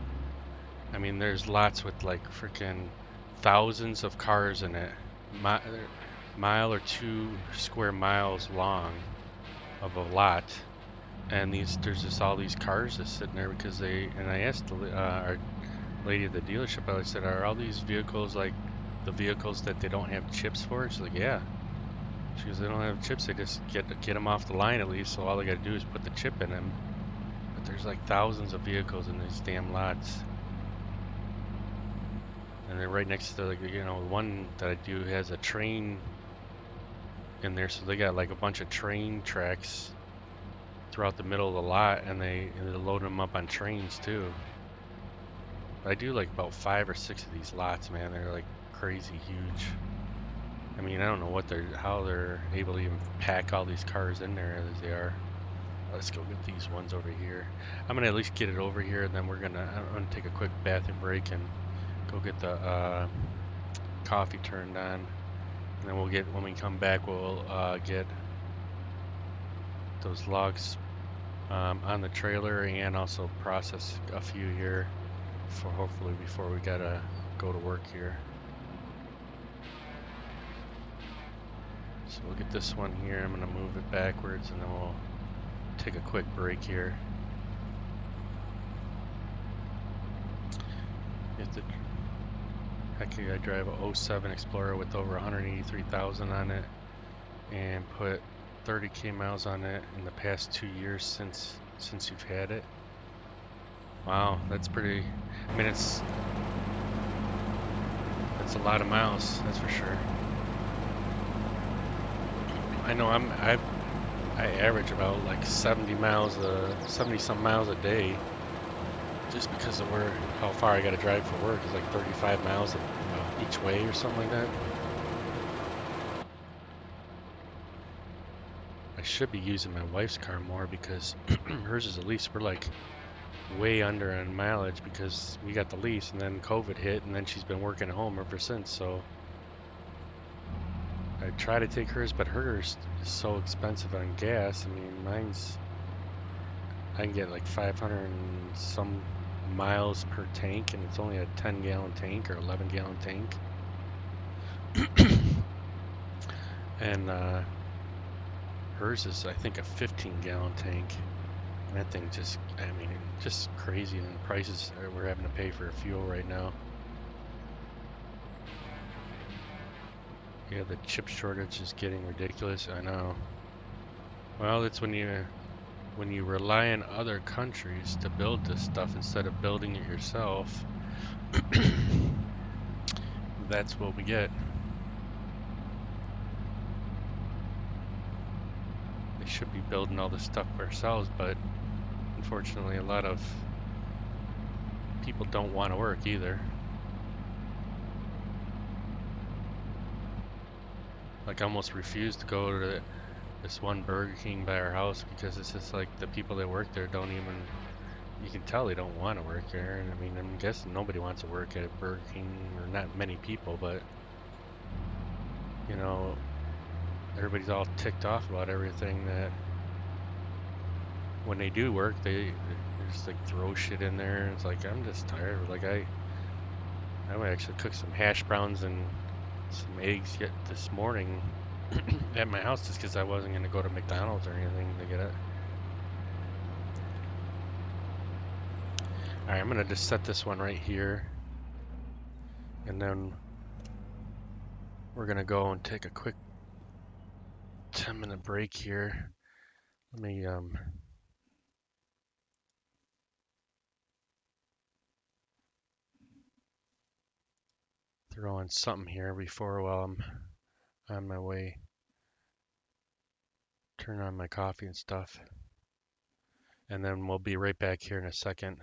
I mean, there's lots with like freaking thousands of cars in it, mile or 2 square miles long of a lot, and there's just all these cars just sitting there because and I asked our lady at the dealership, I said, are all these vehicles like the vehicles that they don't have chips for? She's like, yeah. She goes, they don't have chips, they just get them off the line at least, so all they gotta do is put the chip in them. But there's like thousands of vehicles in these damn lots. And they're right next to, one that I do has a train in there, so they got like a bunch of train tracks throughout the middle of the lot, and they're loading them up on trains too. But I do like about 5 or 6 of these lots, man. They're like crazy huge. I mean, I don't know how they're able to even pack all these cars in there as they are. Let's go get these ones over here. I'm gonna at least get it over here, and then I'm gonna take a quick bathroom break and go get the coffee turned on, and then when we come back, we'll get those logs on the trailer and also process a few here for hopefully before we gotta go to work here. So we'll get this one here. I'm gonna move it backwards and then we'll take a quick break here. Heck yeah, I drive a '07 Explorer with over 183,000 on it and put 30k miles on it in the past 2 years since you've had it. Wow, that's pretty. I mean, it's a lot of miles, that's for sure. I know I average about like 70 some miles a day, just because of how far I got to drive for work. It's like 35 miles each way or something like that. I should be using my wife's car more because hers is a lease. We're like way under on mileage because we got the lease and then COVID hit and then she's been working at home ever since. So I try to take hers, but hers is so expensive on gas. I mean, I can get like 500 and some miles per tank, and it's only a 10-gallon tank or 11-gallon tank. And hers is, I think, a 15-gallon tank. And that thing just, I mean, just crazy. And the prices we're having to pay for fuel right now. Yeah, the chip shortage is getting ridiculous. I know. Well, it's when you rely on other countries to build this stuff instead of building it yourself. That's what we get. They should be building all this stuff ourselves, but unfortunately a lot of people don't want to work either. Like, I almost refuse to go to this one Burger King by our house because it's just like the people that work there don't even, you can tell they don't want to work there. And I mean, I'm guessing nobody wants to work at Burger King, or not many people, but you know, everybody's all ticked off about everything. That when they do work, they just like throw shit in there. And it's like, I'm just tired. Like, I would actually cook some hash browns and some eggs yet this morning at my house just because I wasn't going to go to McDonald's or anything to get it. Alright, I'm going to just set this one right here, and then we're going to go and take a quick 10-minute break here. Let me throw in something here while I'm on my way. Turn on my coffee and stuff. And then we'll be right back here in a second.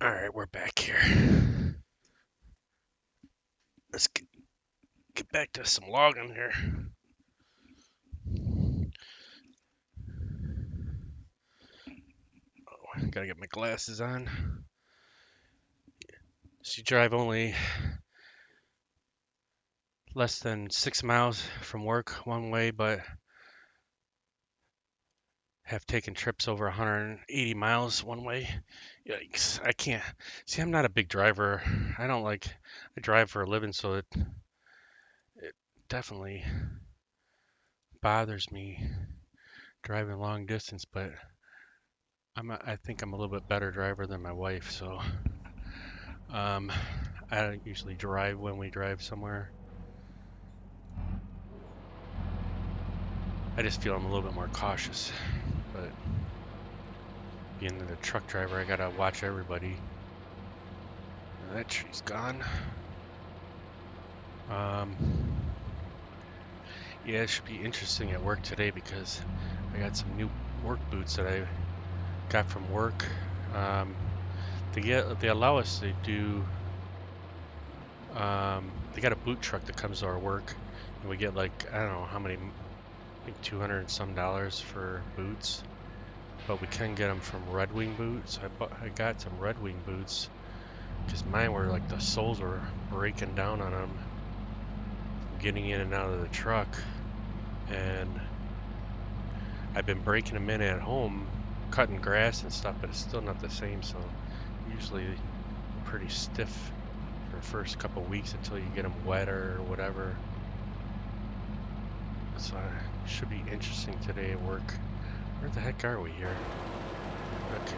Alright, we're back here. Let's get back to some logging here. Oh, gotta get my glasses on. So you drive only less than 6 miles from work one way, but have taken trips over 180 miles one way. Yikes. I can't. See, I'm not a big driver. I drive for a living, so it definitely bothers me driving long distance, but I think I'm a little bit better driver than my wife, so um, I don't usually drive when we drive somewhere. I just feel I'm a little bit more cautious, but being the truck driver, I gotta watch everybody. That tree's gone. Um, yeah, it should be interesting at work today because I got some new work boots that I got from work. Um, they allow us to do. They got a boot truck that comes to our work, and we get like I don't know how many, I think 200 and some dollars for boots. But we can get them from Red Wing Boots. I got some Red Wing boots because mine were like the soles were breaking down on them, getting in and out of the truck, and I've been breaking them in at home, cutting grass and stuff, but it's still not the same. So usually pretty stiff for the first couple weeks until you get them wetter or whatever. So it should be interesting today at work. Where the heck are we here? Okay.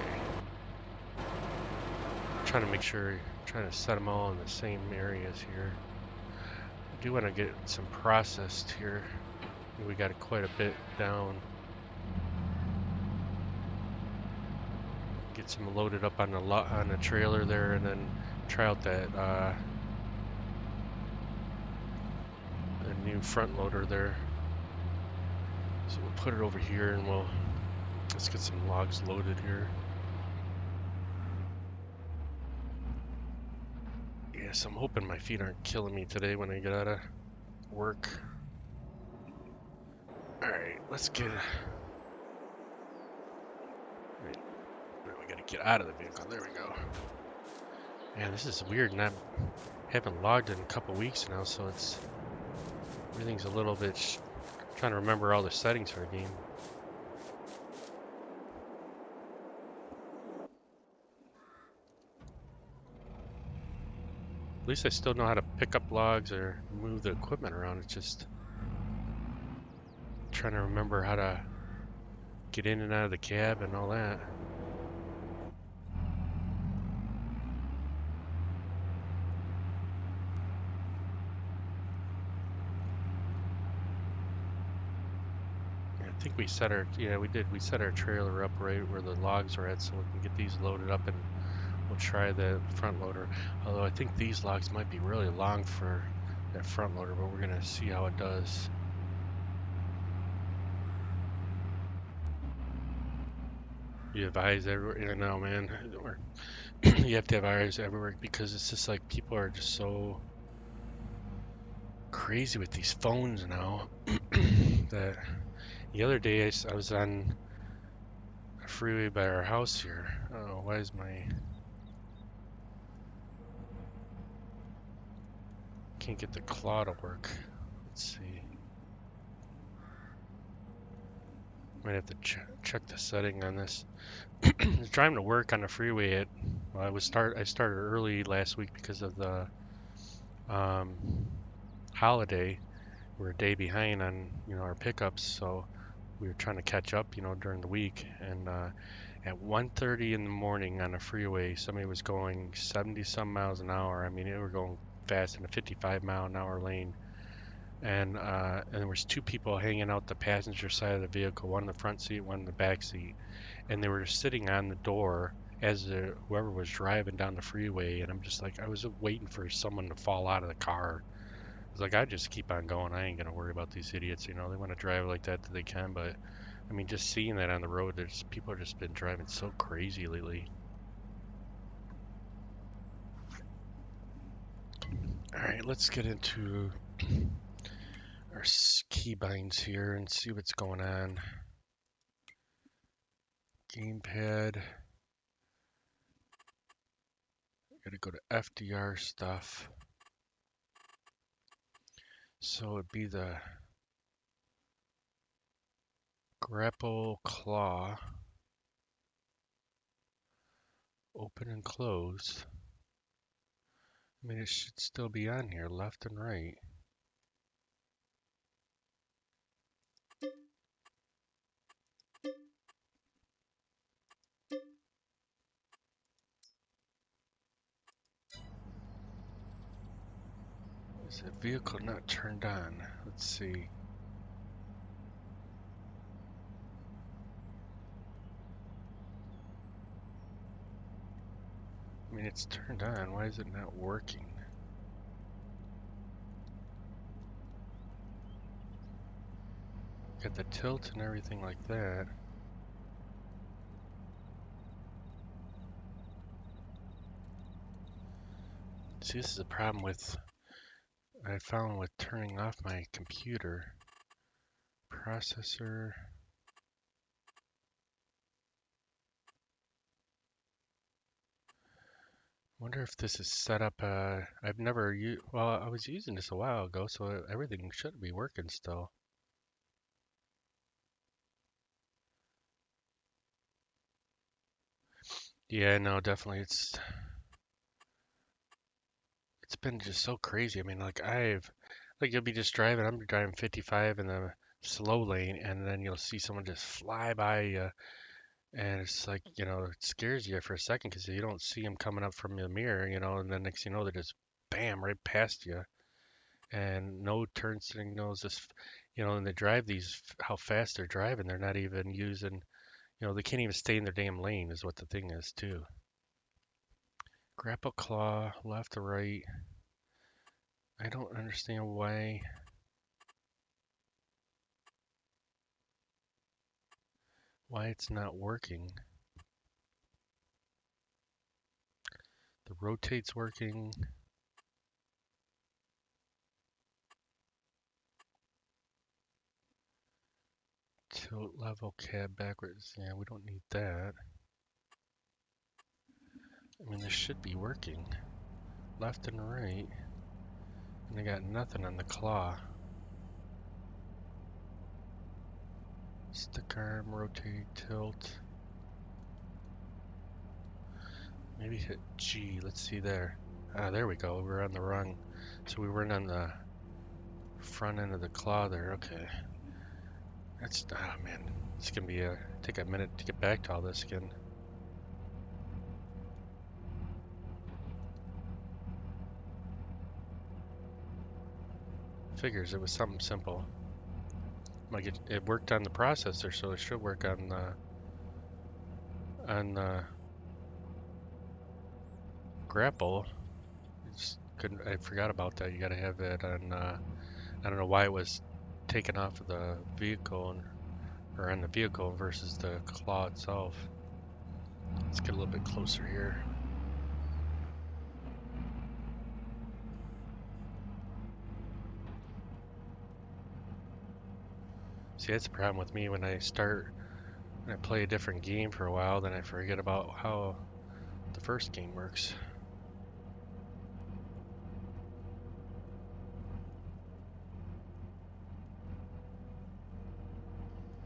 Trying to make sure, trying to set them all in the same areas here. I do want to get some processed here. We got quite a bit down. Get some loaded up on the trailer there, and then try out that the new front loader there. So we'll put it over here, and let's get some logs loaded here. Yes, I'm hoping my feet aren't killing me today when I get out of work. Alright, let's get... Wait, we gotta get out of the vehicle. There we go. Man, this is weird, and I haven't logged in a couple weeks now, so everything's a little bit... trying to remember all the settings for the game. At least I still know how to pick up logs or move the equipment around. It's just trying to remember how to get in and out of the cab and all that. I think we set our, yeah, we did. We set our trailer up right where the logs are at so we can get these loaded up, and we'll try the front loader. Although I think these logs might be really long for that front loader, but we're gonna see how it does. You have eyes everywhere. I know, man. You have to have eyes everywhere because it's just like people are just so crazy with these phones now. That the other day I was on a freeway by our house here. Oh, why is my... Can't get the claw to work. Let's see. Might have to check the setting on this. I was driving to work on the freeway at... Well, I started early last week because of the holiday. We're a day behind on our pickups, so we were trying to catch up during the week. And at 1:30 in the morning on the freeway, somebody was going 70 some miles an hour. I mean, they were going fast in a 55-mile-an-hour lane, and there was two people hanging out the passenger side of the vehicle, one in the front seat, one in the back seat, and they were sitting on the door as whoever was driving down the freeway. And I'm just like, I was waiting for someone to fall out of the car. It's like, I just keep on going. I ain't gonna worry about these idiots. They want to drive like that they can, but I mean, just seeing that on the road, there's people are just been driving so crazy lately. All right, let's get into our keybinds here and see what's going on. Gamepad. Gotta go to FDR stuff. So it'd be the grapple claw. Open and close. I mean, it should still be on here, left and right. Is the vehicle not turned on? Let's see. I mean, it's turned on. Why is it not working? Got the tilt and everything like that. See, this is a problem with I found with turning off my computer processor. Wonder if this is set up. I've never used. Well, I was using this a while ago, so everything should be working still. Yeah, no, definitely. It's been just so crazy. I mean, like you'll be just driving. I'm driving 55 in the slow lane, and then you'll see someone just fly by you, and it's like, it scares you for a second because you don't see them coming up from the mirror, and then next thing you know, they're just bam right past you, and no turn signals. Just, and they drive these how fast they're driving. They're not even using, they can't even stay in their damn lane is what the thing is too. Grapple claw, left or right. I don't understand why it's not working. The rotate's working. Tilt level cab backwards. Yeah, we don't need that. I mean, this should be working. Left and right. And I got nothing on the claw. Stick arm, rotate, tilt. Maybe hit G. Let's see there. Ah, there we go. We're on the wrong. So we weren't on the front end of the claw there. Okay. That's, oh man. It's gonna be take a minute to get back to all this again. Figures it was something simple. Like it worked on the processor, so it should work on the grapple. I forgot about that. You gotta have it on. I don't know why it was taken off of the vehicle or on the vehicle versus the claw itself. Let's get a little bit closer here. See, that's the problem with me when I play a different game for a while, then I forget about how the first game works.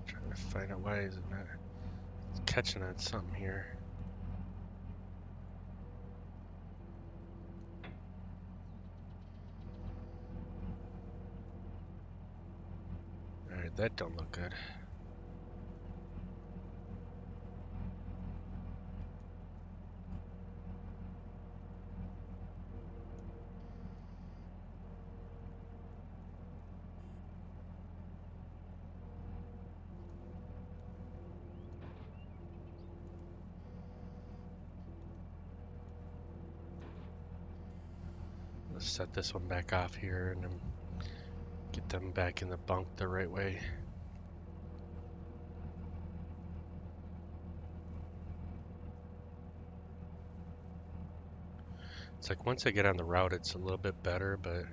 Trying to find out why is it not catching on something here. Alright, that don't look good. Let's set this one back off here and then get them back in the bunk the right way. It's like once I get on the route, it's a little bit better, but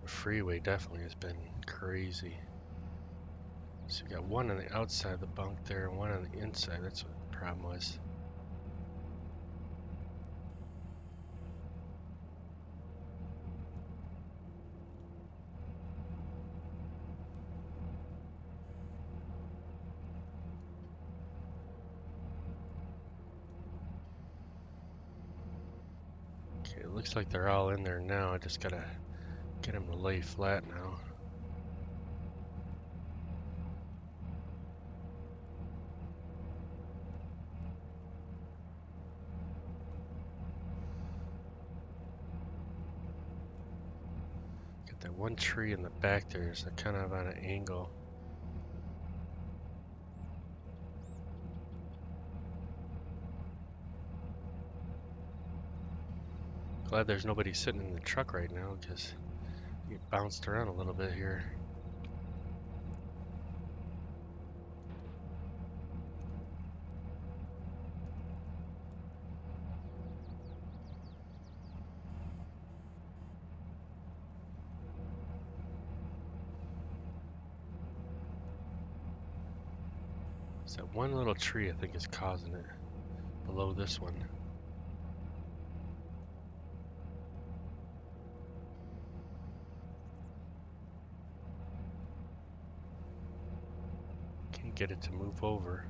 the freeway definitely has been crazy. So you got one on the outside of the bunk there and one on the inside. That's what the problem was. Okay, it looks like they're all in there now. I just gotta get them to lay flat now. Got that one tree in the back there, so kind of on an angle. Glad there's nobody sitting in the truck right now, because you get bounced around a little bit here. So that one little tree I think is causing it below this one. Can't get it to move over.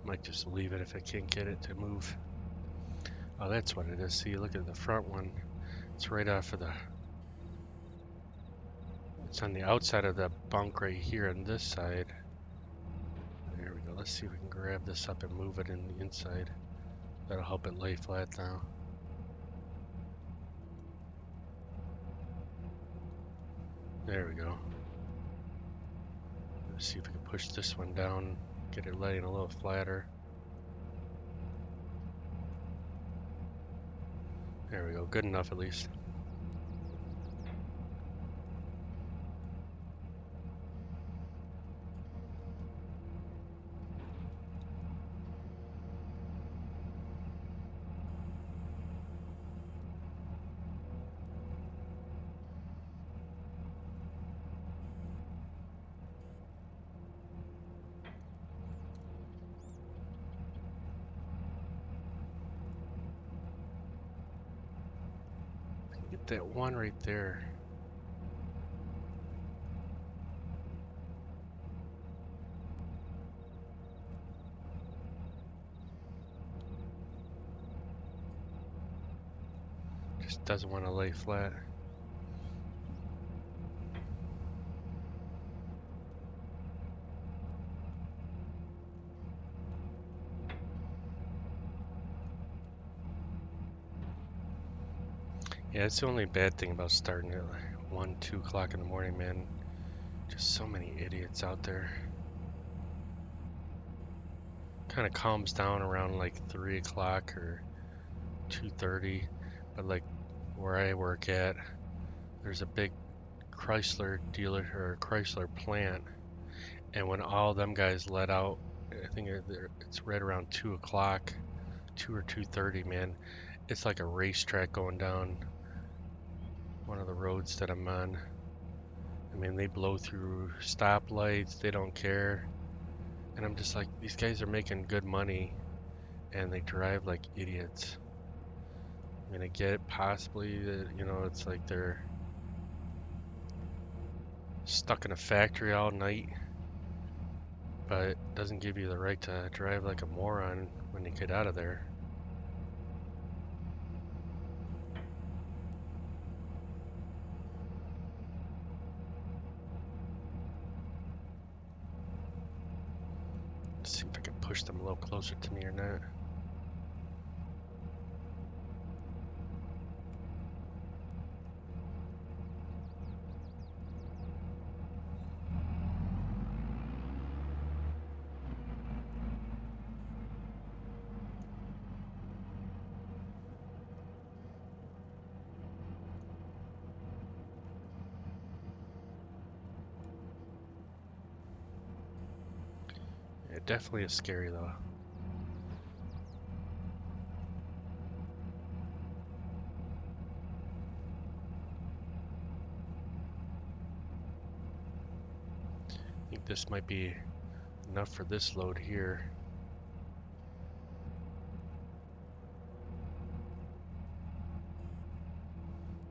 Might just leave it if I can't get it to move. Oh, that's what it is. See, look at the front one. It's right off of the... It's on the outside of the bunk right here on this side. There we go. Let's see if we can grab this up and move it in the inside. That'll help it lay flat now. There we go. Let's see if we can push this one down, get it laying a little flatter. There we go. Good enough at least. Get that one right there. Just doesn't want to lay flat. Yeah, it's the only bad thing about starting at like 1, 2 o'clock in the morning, man. Just so many idiots out there. Kind of calms down around like 3 o'clock or 2:30, but like where I work at, there's a big Chrysler dealer or Chrysler plant, and when all them guys let out, I think it's right around 2 o'clock, 2 or 2:30, man. It's like a racetrack going down one of the roads that I'm on. I mean, they blow through stoplights, they don't care. And I'm just like, these guys are making good money and they drive like idiots. I mean, I get it possibly that, you know, it's like they're stuck in a factory all night, but it doesn't give you the right to drive like a moron when you get out of there. Let's see if I can push them a little closer to me or not. definitely is scary though. I think this might be enough for this load here.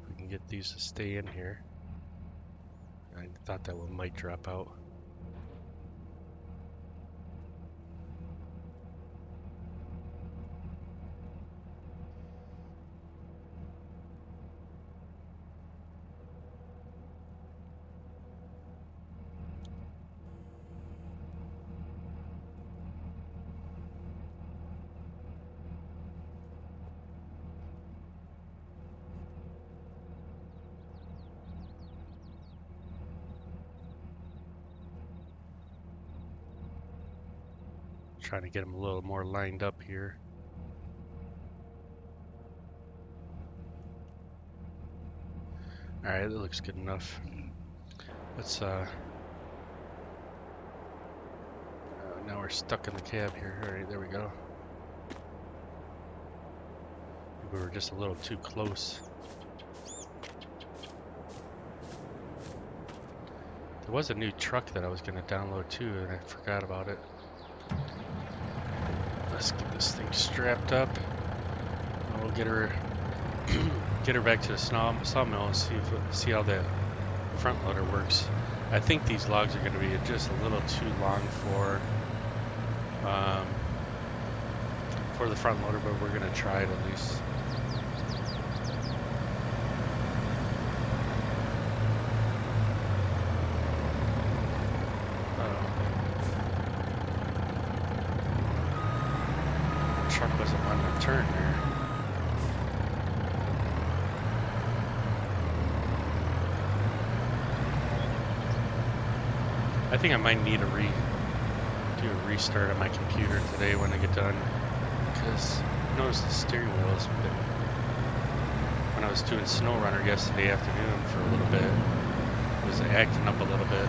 If we can get these to stay in here. I thought that one might drop out. Trying to get them a little more lined up here. Alright, that looks good enough. Let's now we're stuck in the cab here. Alright, there we go. We were just a little too close. There was a new truck that I was going to download too, and I forgot about it. Let's get this thing strapped up. We'll get her get her back to the sawmill and see how the front loader works. I think these logs are going to be just a little too long for the front loader, but we're going to try it at least. Truck wasn't wanting to turn there. I think I might need to do a restart on my computer today when I get done, because I noticed the steering wheels, when I was doing SnowRunner yesterday afternoon for a little bit, it was acting up a little bit.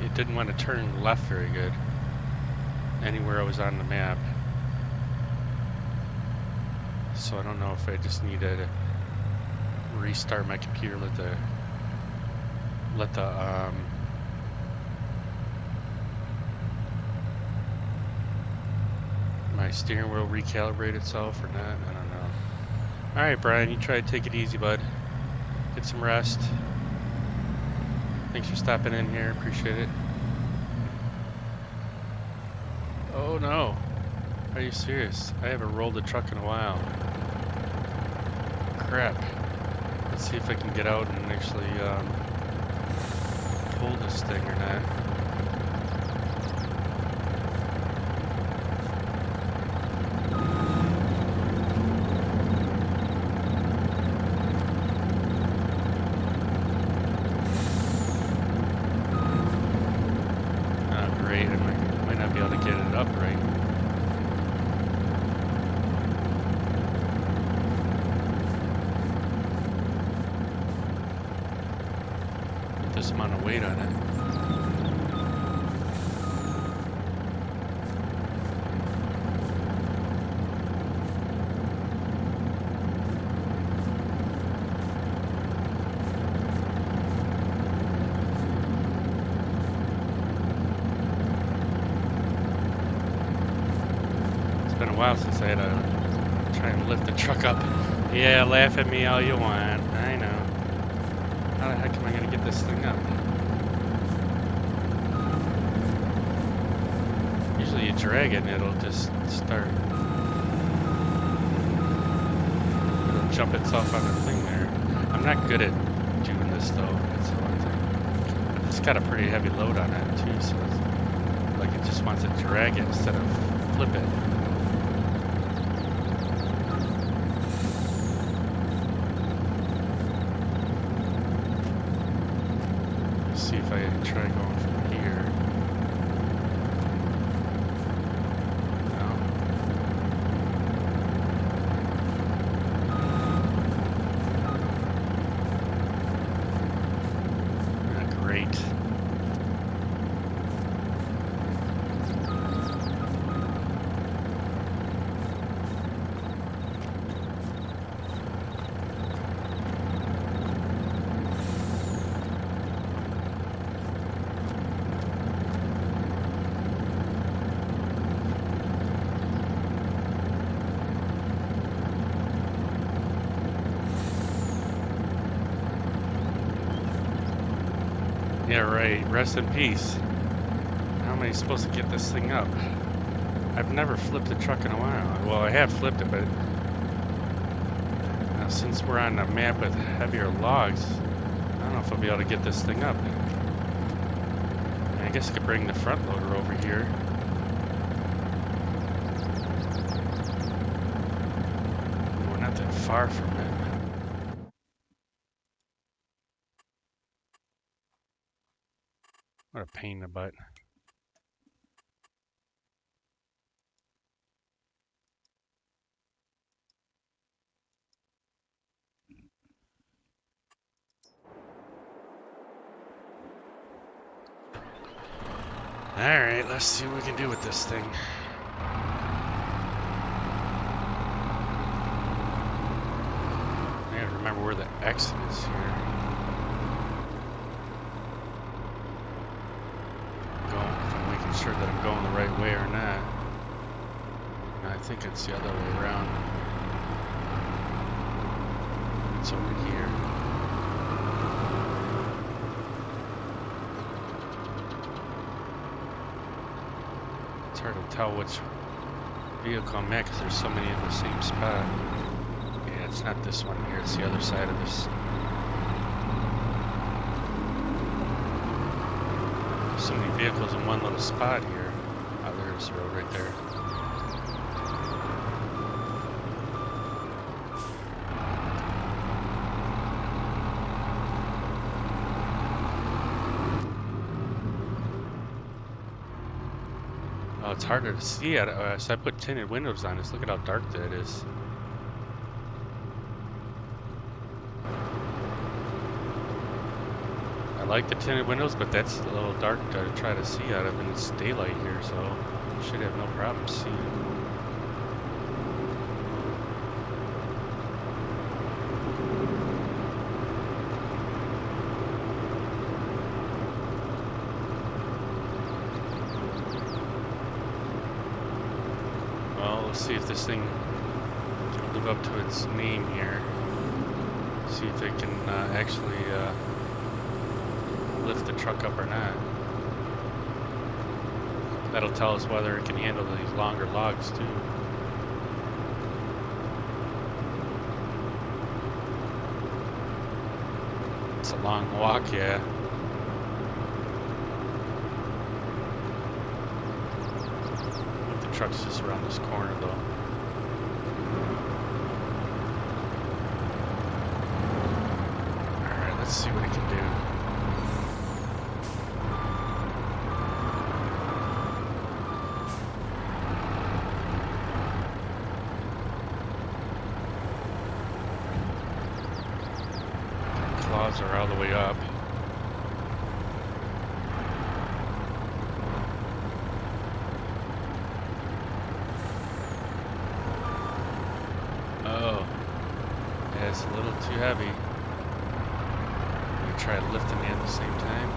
It didn't want to turn left very good anywhere I was on the map. So I don't know if I just need to restart my computer, let the my steering wheel recalibrate itself or not. I don't know. All right, Brian, you try to take it easy, bud. Get some rest. Thanks for stopping in here. Appreciate it. Oh no. Are you serious? I haven't rolled a truck in a while. Crap. Let's see if I can get out and actually pull this thing or not. Great, I might not be able to get it up right. Put this amount of weight on it. It's been a while since I had to try and lift the truck up. Yeah, laugh at me all you want. I know. How the heck am I going to get this thing up? Usually you drag it and it'll just start. It'll jump itself on the thing there. I'm not good at doing this though. That's the one thing. But it's got a pretty heavy load on it too, so it's like it just wants to drag it instead of flip it. See if I can try going from here. No. Yeah, right. Rest in peace. How am I supposed to get this thing up? I've never flipped a truck in a while. Well, I have flipped it, but since we're on a map with heavier logs, I don't know if I'll be able to get this thing up. I guess I could bring the front loader over here. We're not that far from it. What a pain in the butt. Alright, let's see what we can do with this thing. I gotta remember where the exit is here. If I'm making sure that I'm going the right way or not. No, I think it's the other way around. It's over here. It's hard to tell which vehicle I'm at because there's so many in the same spot. Yeah, it's not this one here, it's the other side of this. There's so many vehicles in one little spot here. Oh, there's the road right there. Oh, it's harder to see. So I put tinted windows on this. Look at how dark that is. I like the tinted windows, but that's a little dark to try to see out of, and it's daylight here, so I should have no problem seeing. See if this thing can live up to its name here. See if it can actually lift the truck up or not. That'll tell us whether it can handle these longer logs too. It's a long walk, yeah. Truck's just around this corner though. Alright, let's see what it can do. The claws are all the way up. It's a little too heavy. I'm gonna try lifting it at the same time.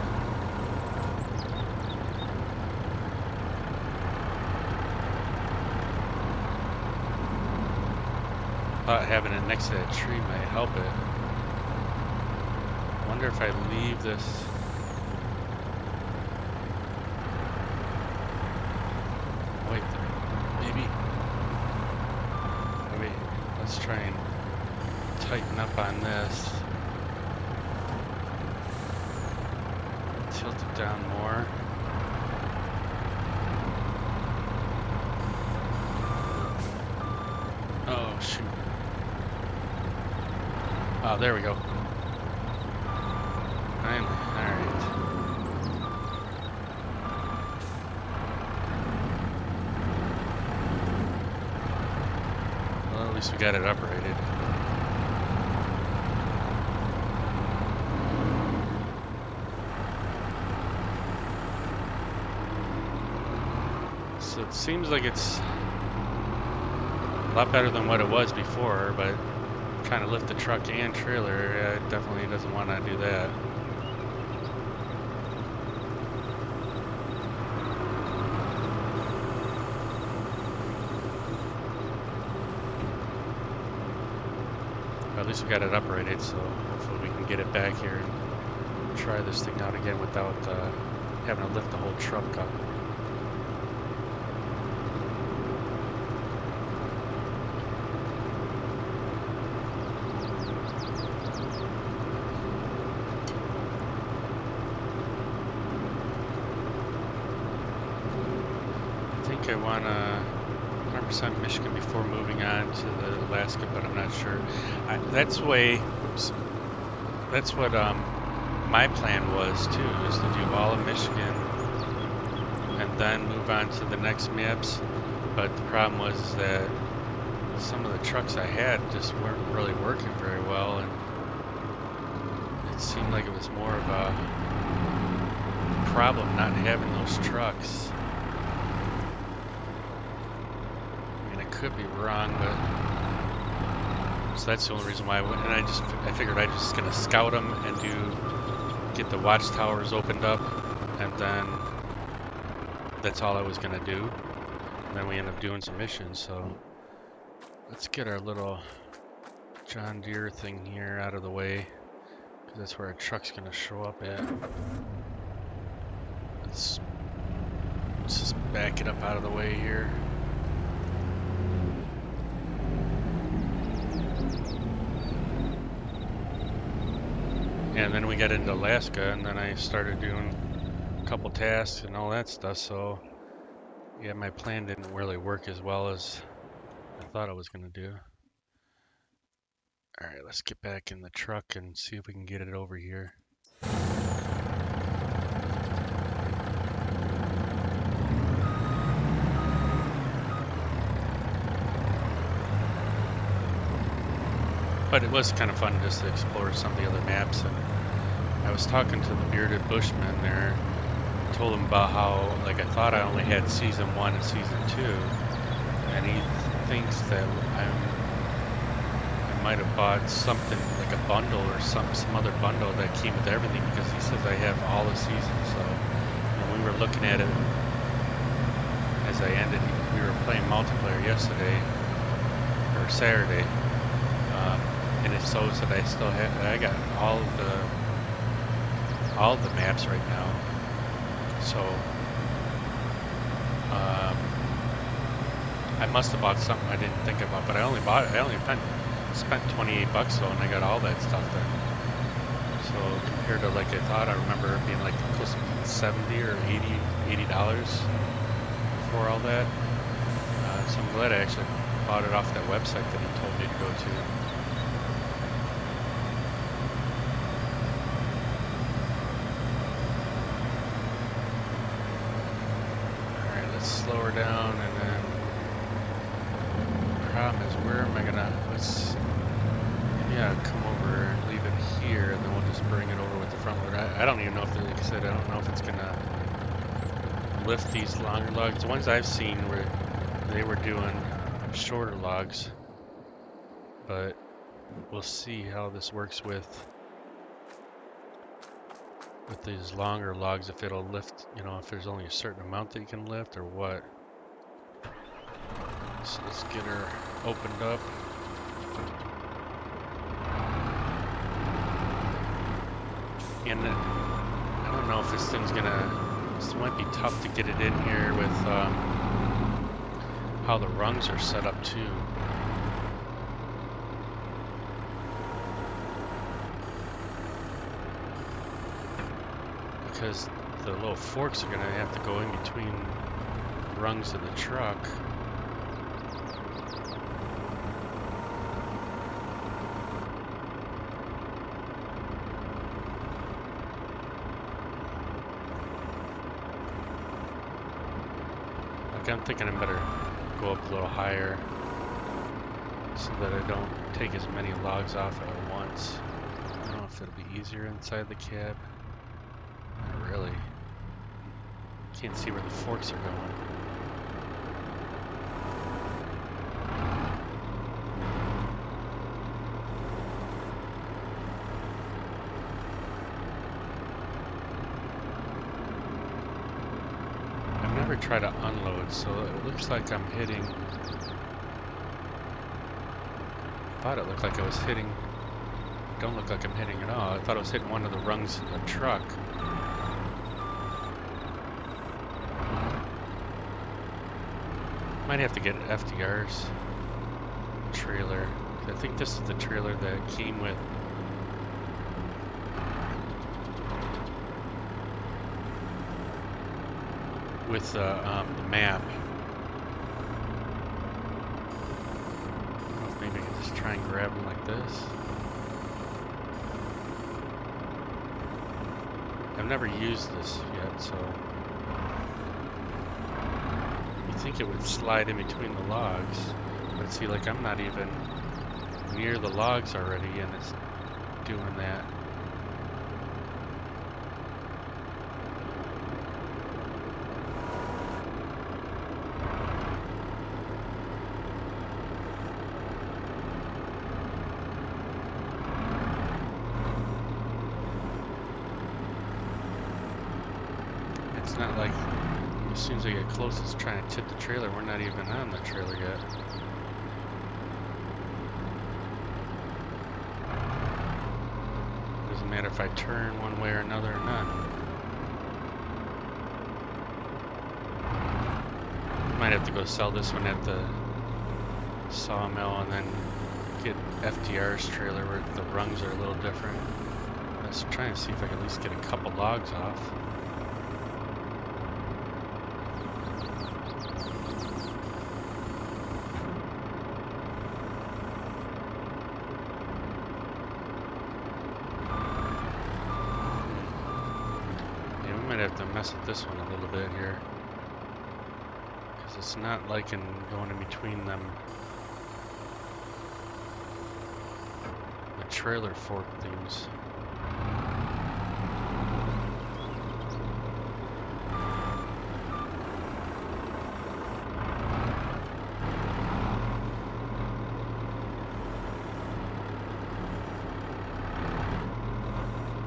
Thought having it next to that tree might help it. Wonder if I leave this. Wait, maybe. Wait, let's try and tighten up on this. Tilt it down more. Oh shoot. Oh, there we go. Finally, alright. Well, at least we got it uprighted. So it seems like it's a lot better than what it was before, but trying to lift the truck and trailer, it definitely doesn't want to do that. But at least we got it uprighted, so hopefully we can get it back here and try this thing out again without having to lift the whole truck up. I think I want to 100% Michigan before moving on to the Alaska, but I'm not sure. That's what my plan was too, is to do all of Michigan and then move on to the next maps. But the problem was that some of the trucks I had just weren't really working very well, and it seemed like it was more of a problem not having those trucks. I mean, I could be wrong, but so that's the only reason why I went. And I figured I was just gonna scout them and get the watchtowers opened up, and then that's all I was gonna do. And then we ended up doing some missions. So let's get our little John Deere thing here out of the way, because that's where our truck's gonna show up at. Let's just back it up out of the way here. And then we got into Alaska, and then I started doing a couple tasks and all that stuff. So yeah, my plan didn't really work as well as I thought I was gonna do. All right, let's get back in the truck and see if we can get it over here. But it was kind of fun just to explore some of the other maps. And I was talking to the bearded bushman there, told him about how, like, I thought I only had season 1 and season 2, and he thinks that I might have bought something like a bundle or some other bundle that came with everything, because he says I have all the seasons. So when we were looking at it as I ended, we were playing multiplayer yesterday or Saturday. And it shows that I still have, I got all the maps right now. So I must have bought something I didn't think about, but I only spent $28 though, and I got all that stuff then. So compared to, like, I thought, I remember it being like close to $70 or $80 for all that. So I'm glad I actually bought it off that website that he told me to go to. Slow her down, and then the problem is, where am I gonna, maybe I'll come over and leave it here, and then we'll just bring it over with the front loader. I don't even know if, like I said, I don't know if it's gonna lift these longer logs. The ones I've seen where they were doing shorter logs, but we'll see how this works with these longer logs, if it'll lift, you know, if there's only a certain amount that you can lift or what. So let's get her opened up. And I don't know if this thing's this might be tough to get it in here with how the rungs are set up too. Because the little forks are going to have to go in between the rungs of the truck. Like, I'm thinking I better go up a little higher so that I don't take as many logs off at once. I don't know if it'll be easier inside the cab. Not really. Can't see where the forks are going. I've never tried to unload, so it looks like I'm hitting. I thought it looked like I was hitting don't look like I'm hitting at all. I thought I was hitting one of the rungs in the truck. Might have to get FDR's trailer. I think this is the trailer that came with the map. I don't know if maybe I can just try and grab them like this. I've never used this yet, so you think it would slide in between the logs, but see, like I'm not even near the logs already, and it's doing that. It's not like as soon as I get close, it's trying to tip the trailer. We're not even on the trailer yet. Doesn't matter if I turn one way or another or none. Might have to go sell this one at the sawmill and then get FDR's trailer where the rungs are a little different. Let's try and see if I can at least get a couple logs off. Have to mess with this one a little bit here because it's not liking going in between them the trailer fork things.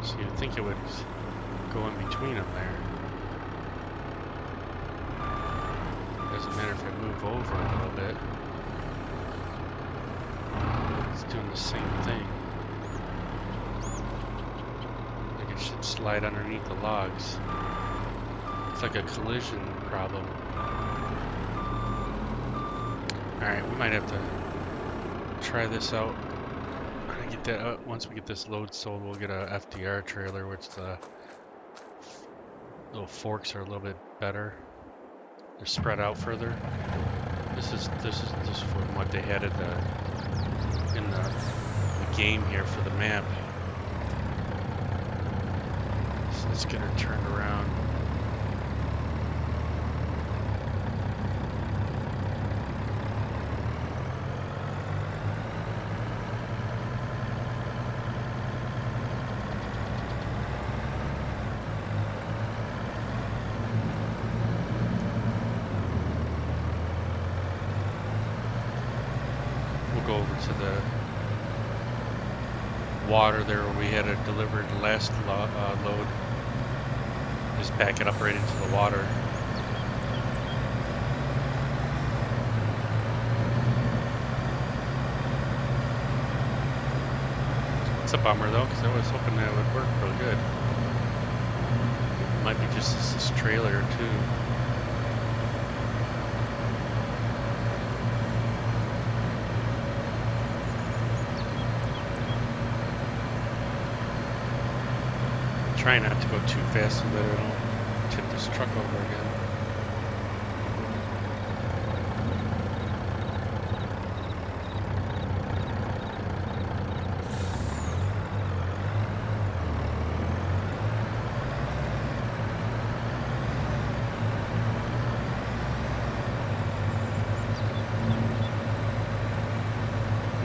So you'd think it would go in between them there. Doesn't matter if I move over a little bit. It's doing the same thing. Like it should slide underneath the logs. It's like a collision problem. Alright, we might have to try this out. Get that out. Once we get this load sold, we'll get a FDR trailer, which the little forks are a little bit better. They're spread out further. This is just from what they had at in the game here for the map. So let's get her turned around. Go over to the water there where we had it delivered last load. Just back it up right into the water. It's a bummer though, because I was hoping that it would work real good. It might be just this trailer too. Try not to go too fast so that I don't tip this truck over again.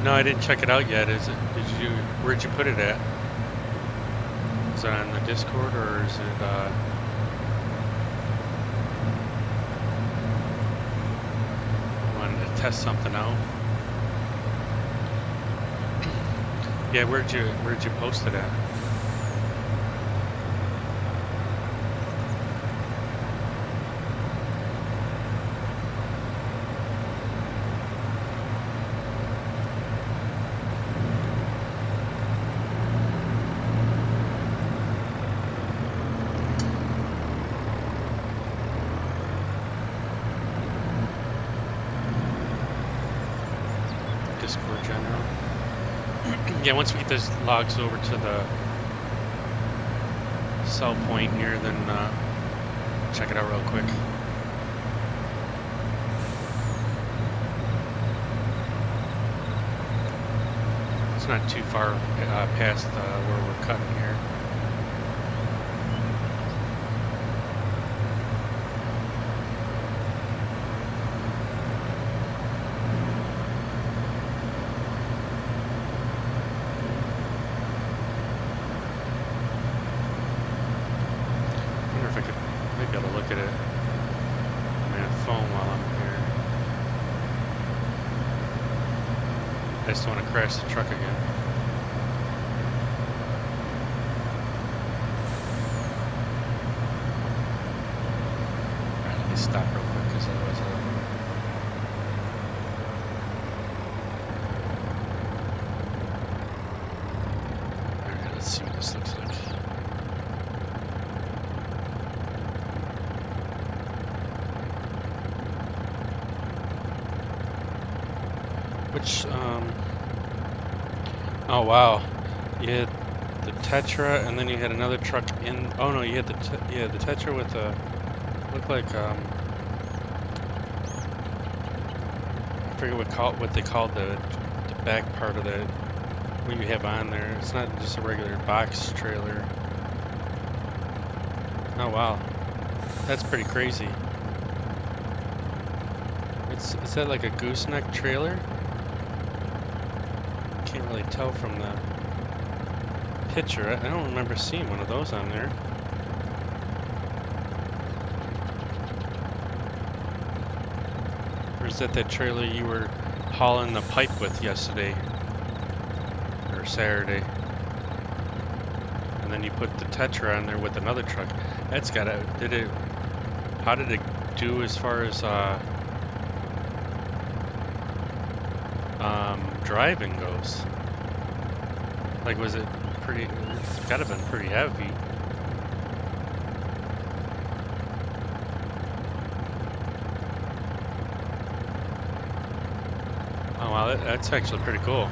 No, I didn't check it out yet. Is it? Where'd you put it at? Is it on the Discord or is it wanted to test something out? Yeah, where'd you post it at? general. Yeah, once we get those logs over to the sell point here, then check it out real quick. It's not too far past where we're cutting here. I just don't want to crash the truck again. Alright, let me stop real quick because otherwise Alright, let's see what this looks like. Which, oh wow, you had the Tetra, and then you had another truck in. Oh no, you had the the Tetra with a looked like I forget what they called the back part of the what you have on there. It's not just a regular box trailer. Oh wow, that's pretty crazy. Is that like a gooseneck trailer? Can't really tell from the picture. I don't remember seeing one of those on there. Or is that trailer you were hauling the pipe with yesterday or Saturday? And then you put the Tetra on there with another truck. That's gotta, how did it do as far as driving goes? Like, was it pretty, it's gotta have been pretty heavy. Oh wow, that's actually pretty cool.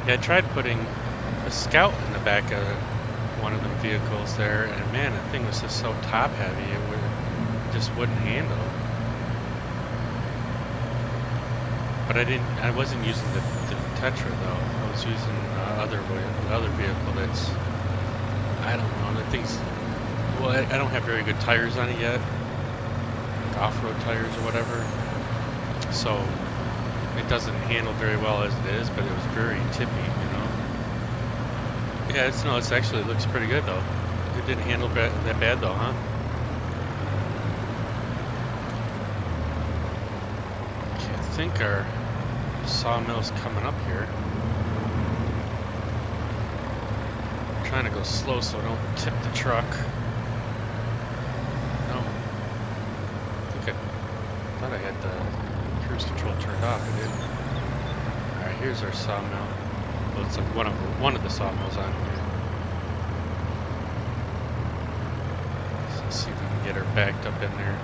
Yeah, I tried putting a Scout in the back of one of them vehicles there, and man, that thing was just so top heavy, it just wouldn't handle. But I wasn't using the Tetra though. I was using other vehicle that's, I don't know, the thing's, well, I don't have very good tires on it yet, like off-road tires or whatever, so it doesn't handle very well as it is, but it was very tippy, you know. Yeah, it's actually, it looks pretty good though. It didn't handle that bad though, huh? Okay, I think our sawmill's coming up here. I'm trying to go slow so I don't tip the truck. No. I thought I had the cruise control turned off. I didn't. Alright, here's our sawmill. Well, it's like one of the sawmills on here. So let's see if we can get her backed up in there.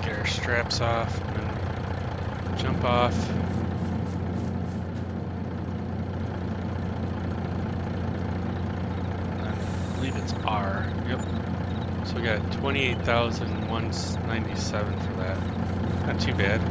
Get our straps off and then jump off. I believe it's R. Yep. So we got 28,197 for that. Not too bad.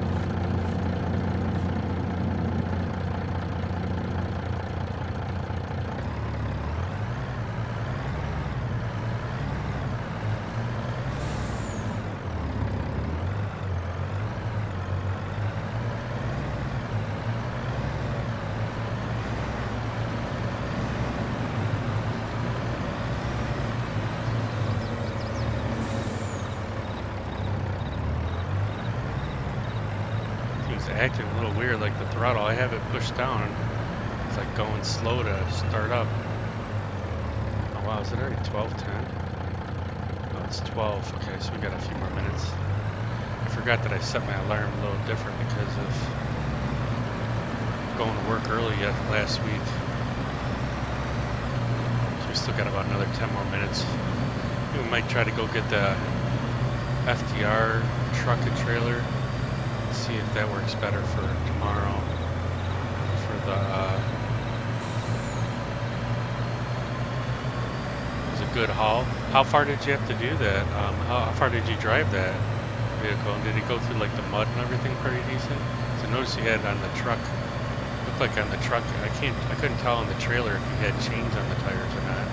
It's acting a little weird, like the throttle. I have it pushed down. It's like going slow to start up. Oh wow, is it already 12:10? Oh, it's 12. Okay, so we got a few more minutes. I forgot that I set my alarm a little different because of going to work early last week. So we still got about another 10 more minutes. We might try to go get the FDR truck and trailer. See if that works better for tomorrow. For the it was a good haul. How far did you have to do that? How far did you drive that vehicle? And did it go through like the mud and everything pretty decent? So notice you had on the truck. Looked like on the truck. I couldn't tell on the trailer if you had chains on the tires or not.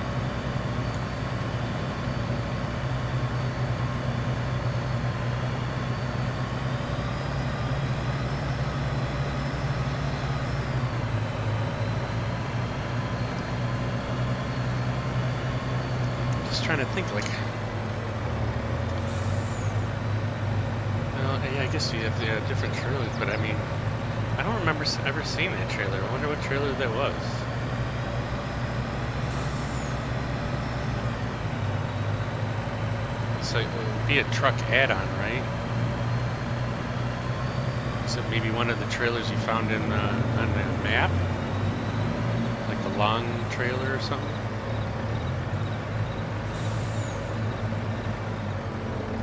Trying to think, like, well, yeah, I guess you have the different trailers, but I mean, I don't remember ever seeing that trailer. I wonder what trailer that was. So it would be a truck add-on, right? So maybe one of the trailers you found in on the map, like the long trailer or something.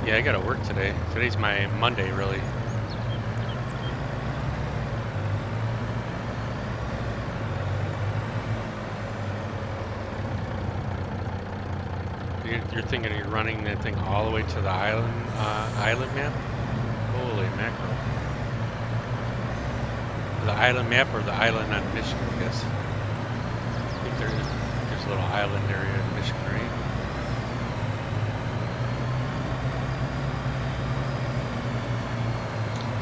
Yeah, I gotta work today. Today's my Monday, really. You're thinking you're running that thing all the way to the island map? Holy mackerel. The island map or the island on Michigan, I guess. I think there's a little island area in Michigan, right?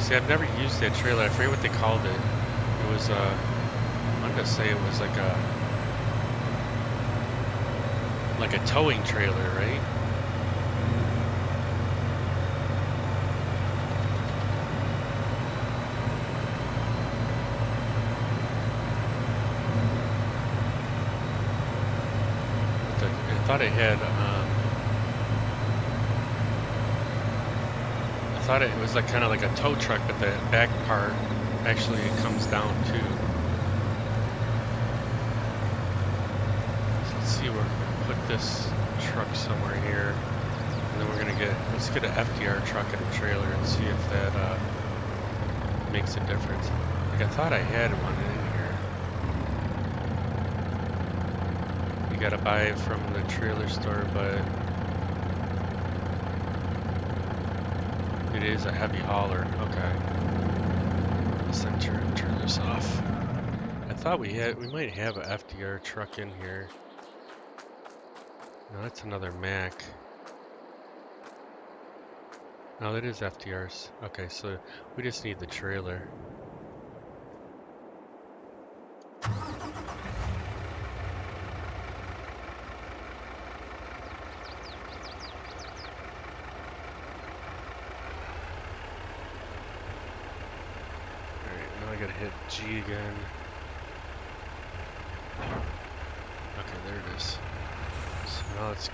See, I've never used that trailer. I forget what they called it. It was, I wanted to say it was like a towing trailer, right? I thought it had, I thought it was like kind of like a tow truck, but the back part actually comes down too. So let's see where we're gonna put this truck somewhere here, and then let's get an FDR truck and a trailer and see if that makes a difference. Like I thought I had one in here. You gotta buy it from the trailer store, but it is a heavy hauler. Okay. Let's then turn this off. I thought we might have a FDR truck in here. No, that's another Mack. No, that is FDR's. Okay, so we just need the trailer. I gotta hit G again. Okay, there it is. So now let's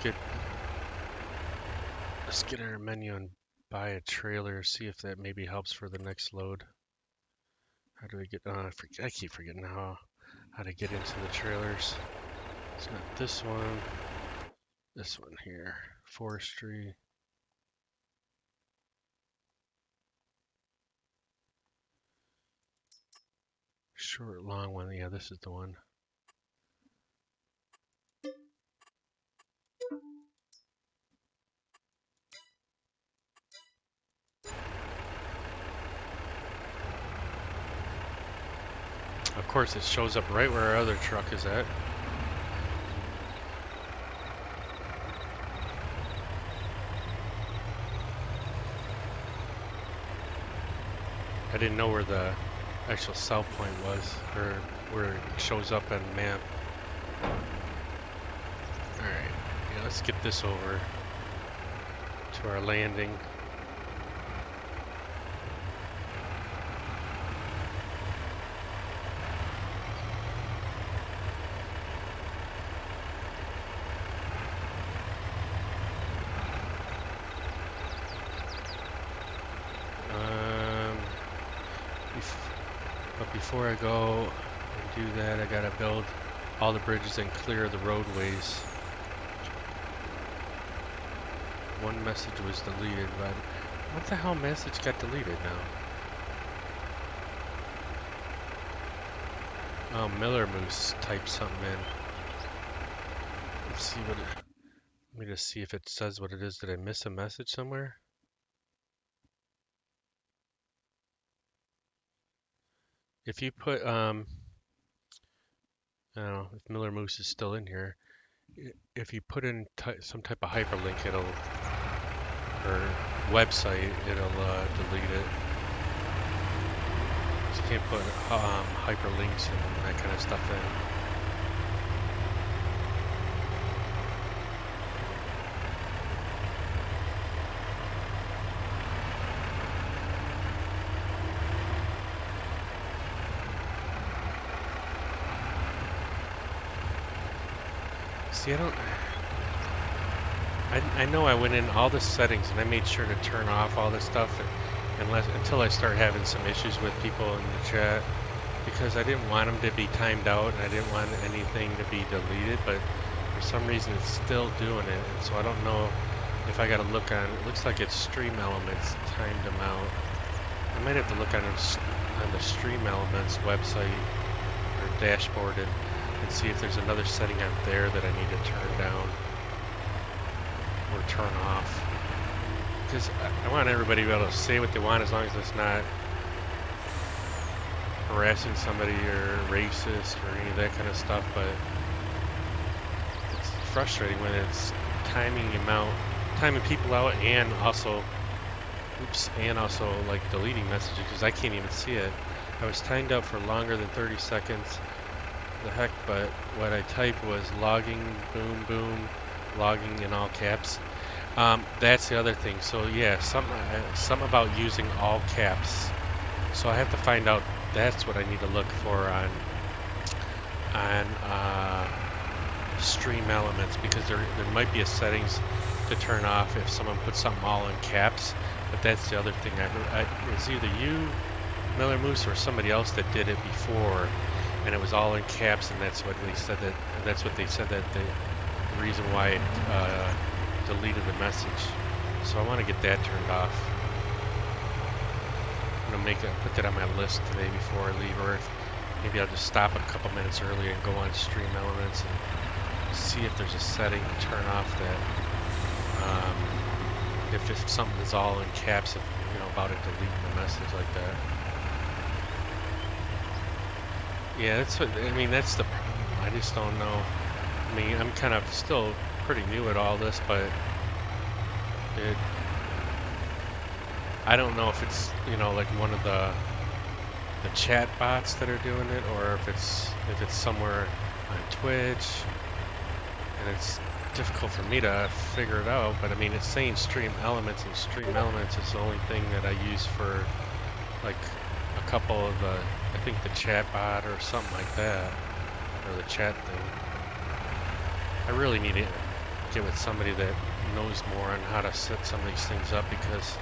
get our menu and buy a trailer. See if that maybe helps for the next load. How do we get? I keep forgetting how to get into the trailers. It's not this one. This one here, forestry. Short, long one. Yeah, this is the one. Of course, it shows up right where our other truck is at. I didn't know where the actual sell point was, or where it shows up on the map. Alright, yeah, let's get this over to our landing. before I go and do that, I gotta build all the bridges and clear the roadways. One message was deleted, but what the hell message got deleted now? Oh, Miller Moose typed something in. Let's see what it, let me just see if it says what it is. Did I miss a message somewhere? If you put, I don't know if Miller Moose is still in here. If you put in some type of hyperlink, it'll, or website, it'll delete it. So you can't put hyperlinks and that kind of stuff in. See, I know I went in all the settings and I made sure to turn off all this stuff until I start having some issues with people in the chat, because I didn't want them to be timed out and I didn't want anything to be deleted, but for some reason it's still doing it, and so I don't know if I got to look on, it looks like it's Stream Elements timed them out. I might have to look on the Stream Elements website or dashboard and see if there's another setting out there that I need to turn down or turn off. Because I want everybody to be able to say what they want as long as it's not harassing somebody or racist or any of that kind of stuff, but it's frustrating when it's timing people out and also like deleting messages because I can't even see it. I was timed out for longer than 30 seconds. The heck, but what I typed was logging, boom, boom, logging in all caps. That's the other thing. So yeah, something about using all caps. So I have to find out. That's what I need to look for on Stream Elements, because there might be a settings to turn off if someone puts something all in caps. But that's the other thing. It's either you, Miller Moose, or somebody else that did it before. And it was all in caps, and that's what they said that the reason why it deleted the message. So I want to get that turned off. I'm gonna put that on my list today before I leave, or maybe I'll just stop a couple minutes early and go on Stream Elements and see if there's a setting to turn off that. If something is all in caps, about it deleting the message like that. Yeah, that's what I mean. That's the problem. I just don't know. I mean, I'm kind of still pretty new at all this, but I don't know if it's like one of the chat bots that are doing it, or if it's somewhere on Twitch, and it's difficult for me to figure it out. But I mean, it's saying Stream Elements, and Stream Elements is the only thing that I use for like a couple of the, I think the chat bot or something like that, or the chat thing. I really need to get with somebody that knows more on how to set some of these things up, because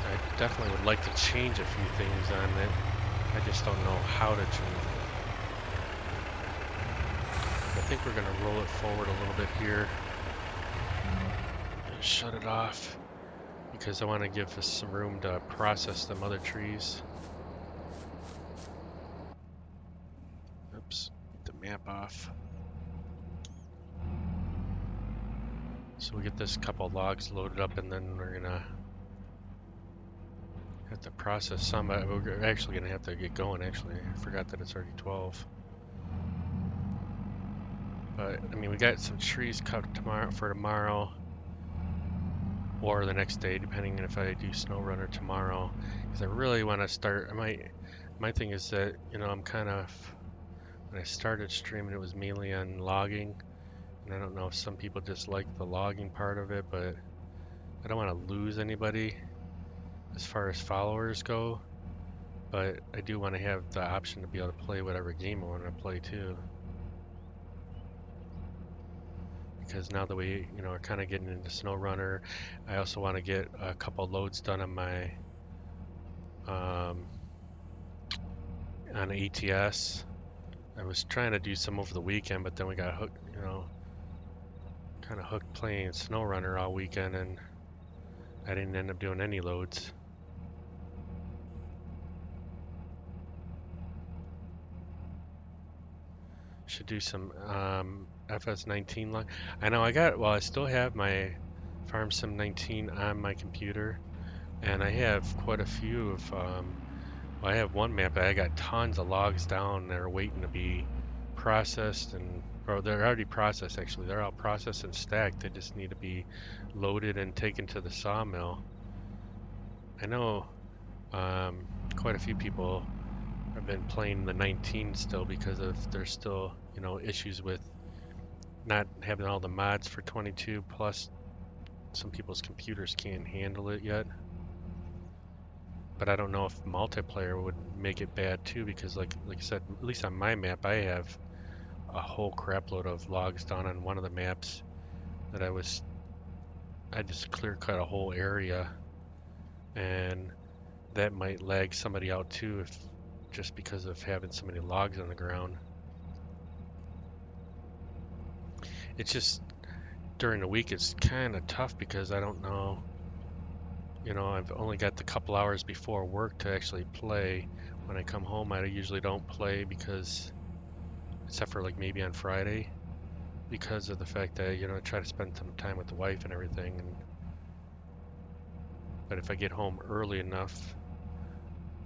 I definitely would like to change a few things on it. I just don't know how to change it. I think we're going to roll it forward a little bit here and shut it off, because I want to give us some room to process them other trees. Oops, get the map off. So we get this couple logs loaded up, and then we're gonna have to process some. We're actually gonna have to get going. Actually, I forgot that it's already 12. But I mean, we got some trees cut for tomorrow, or the next day, depending on if I do snow runner tomorrow. Because I really want to start. My thing is that I'm kind of, when I started streaming, it was mainly on logging. And I don't know if some people just like the logging part of it, but I don't want to lose anybody as far as followers go. But I do want to have the option to be able to play whatever game I want to play too. Because now that we, are kind of getting into SnowRunner, I also want to get a couple loads done on my on ATS. I was trying to do some over the weekend, but then we got hooked, kind of hooked playing SnowRunner all weekend, and I didn't end up doing any loads. Should do some FS19 log. I know I still have my Farm Sim 19 on my computer, and I have quite a few of, I have one map that I got tons of logs down that are waiting to be processed, or they're already processed actually. They're all processed and stacked. They just need to be loaded and taken to the sawmill. I know quite a few people have been playing the 19 still because of there's still, issues with not having all the mods for 22, plus some people's computers can't handle it yet. But I don't know if multiplayer would make it bad too, because like I said, at least on my map, I have a whole crapload of logs down on one of the maps that I just clear cut a whole area, and that might lag somebody out too, if just because of having so many logs on the ground. It's just during the week it's kind of tough because I don't know. I've only got the couple hours before work to actually play. When I come home, I usually don't play because, except for like maybe on Friday, because of the fact that, I try to spend some time with the wife and everything. But if I get home early enough,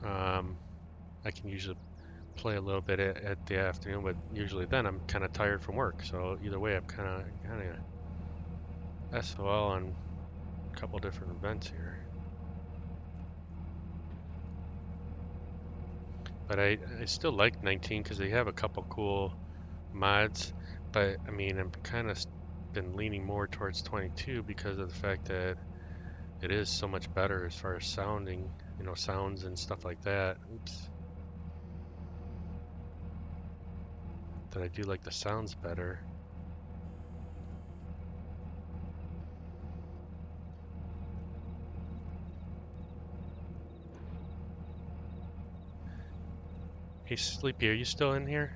I can usually play a little bit at the afternoon, but usually then I'm kind of tired from work. So either way, I'm kind of SOL on a couple different events here. But I still like 19 because they have a couple cool mods. But I mean, I'm kind of been leaning more towards 22 because of the fact that it is so much better as far as sounding, sounds and stuff like that. Oops. That I do like the sounds better. Hey, Sleepy, are you still in here?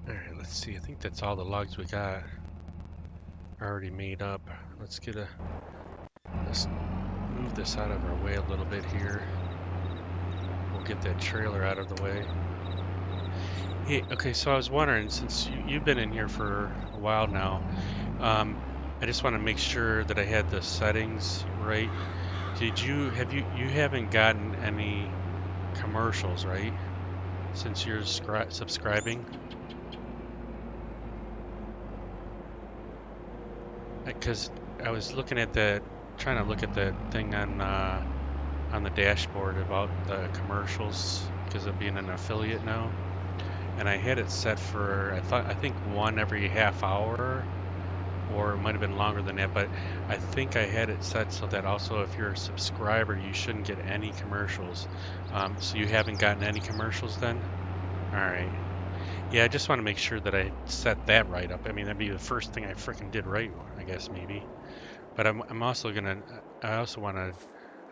Alright, let's see. I think that's all the logs we got already made up. Let's move this out of our way a little bit here. We'll get that trailer out of the way. Hey, okay, so I was wondering, since you've been in here for a while now, I just want to make sure that I had the settings right. You haven't gotten any commercials, right? Since you're subscribing? Because I was looking at trying to look at that thing on the dashboard about the commercials because of being an affiliate now, and I had it set for I think one every half hour, or it might have been longer than that, but I think I had it set so that also if you're a subscriber you shouldn't get any commercials. So you haven't gotten any commercials then? All right. Yeah, I just want to make sure that I set that right up. I mean, that'd be the first thing I freaking did right, I guess, maybe. But I'm also gonna, I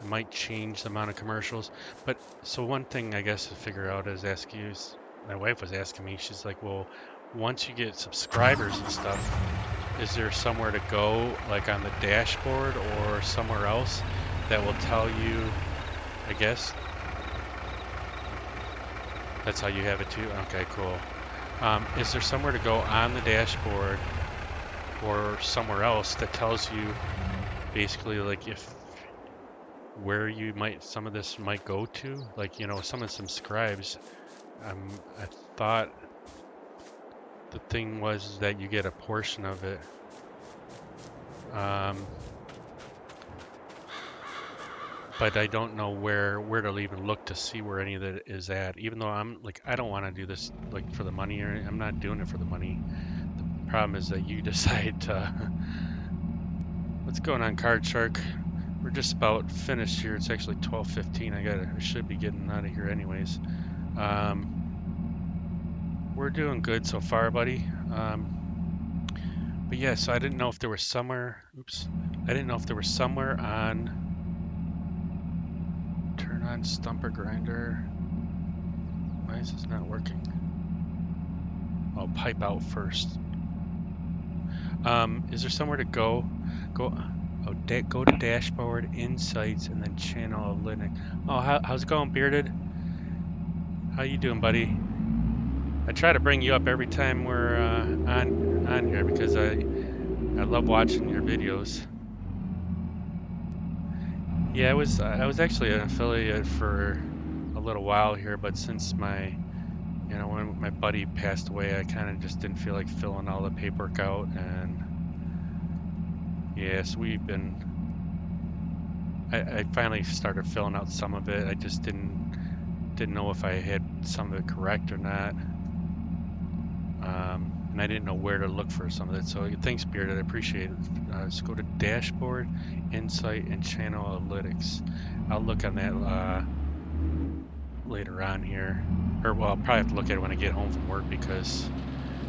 might change the amount of commercials. But, so one thing I guess to figure out is my wife was asking me, she's like, well, once you get subscribers and stuff, is there somewhere to go, like on the dashboard or somewhere else that will tell you, I guess? That's how you have it too? Okay, cool. Is there somewhere to go on the dashboard or somewhere else that tells you basically like where some of this might go to? Like, someone subscribes. I thought the thing was that you get a portion of it. But I don't know where to even look to see where any of that is at. Even though I'm like, I don't want to do this like for the money, or I'm not doing it for the money. The problem is that you decide to. What's going on, Card Shark? We're just about finished here. It's actually 12:15. I should be getting out of here anyways. We're doing good so far, buddy. But yeah, so I didn't know if there was somewhere. Oops. I didn't know if there was somewhere on. Turn on stumper grinder. Why is this not working? Oh, pipe out first. Is there somewhere to go? Go to dashboard, insights, and then channel Linux. Oh, how's it going, Bearded? How you doing, buddy? I try to bring you up every time we're on here because I love watching your videos. Yeah, I was actually an affiliate for a little while here, but since when my buddy passed away, I kind of just didn't feel like filling all the paperwork out, and yes, I finally started filling out some of it. I just didn't know if I had some of it correct or not. And I didn't know where to look for some of it. So thanks, Bearded. I appreciate it. Let's go to Dashboard, Insight, and Channel Analytics. I'll look on that later on here. Or, well, I'll probably have to look at it when I get home from work because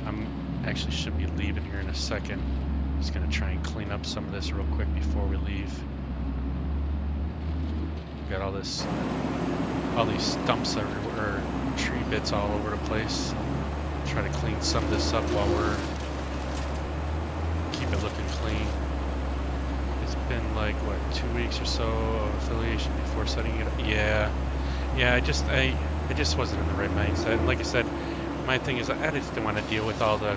I'm actually should be leaving here in a second. Just going to try and clean up some of this real quick before we leave. We've got all these stumps everywhere, or tree bits all over the place. Try to clean some of this up while we're keep it looking clean. It's been like what, 2 weeks or so of affiliation before setting it up. Yeah, I just wasn't in the right mindset. And like I said, my thing is I just didn't want to deal with all the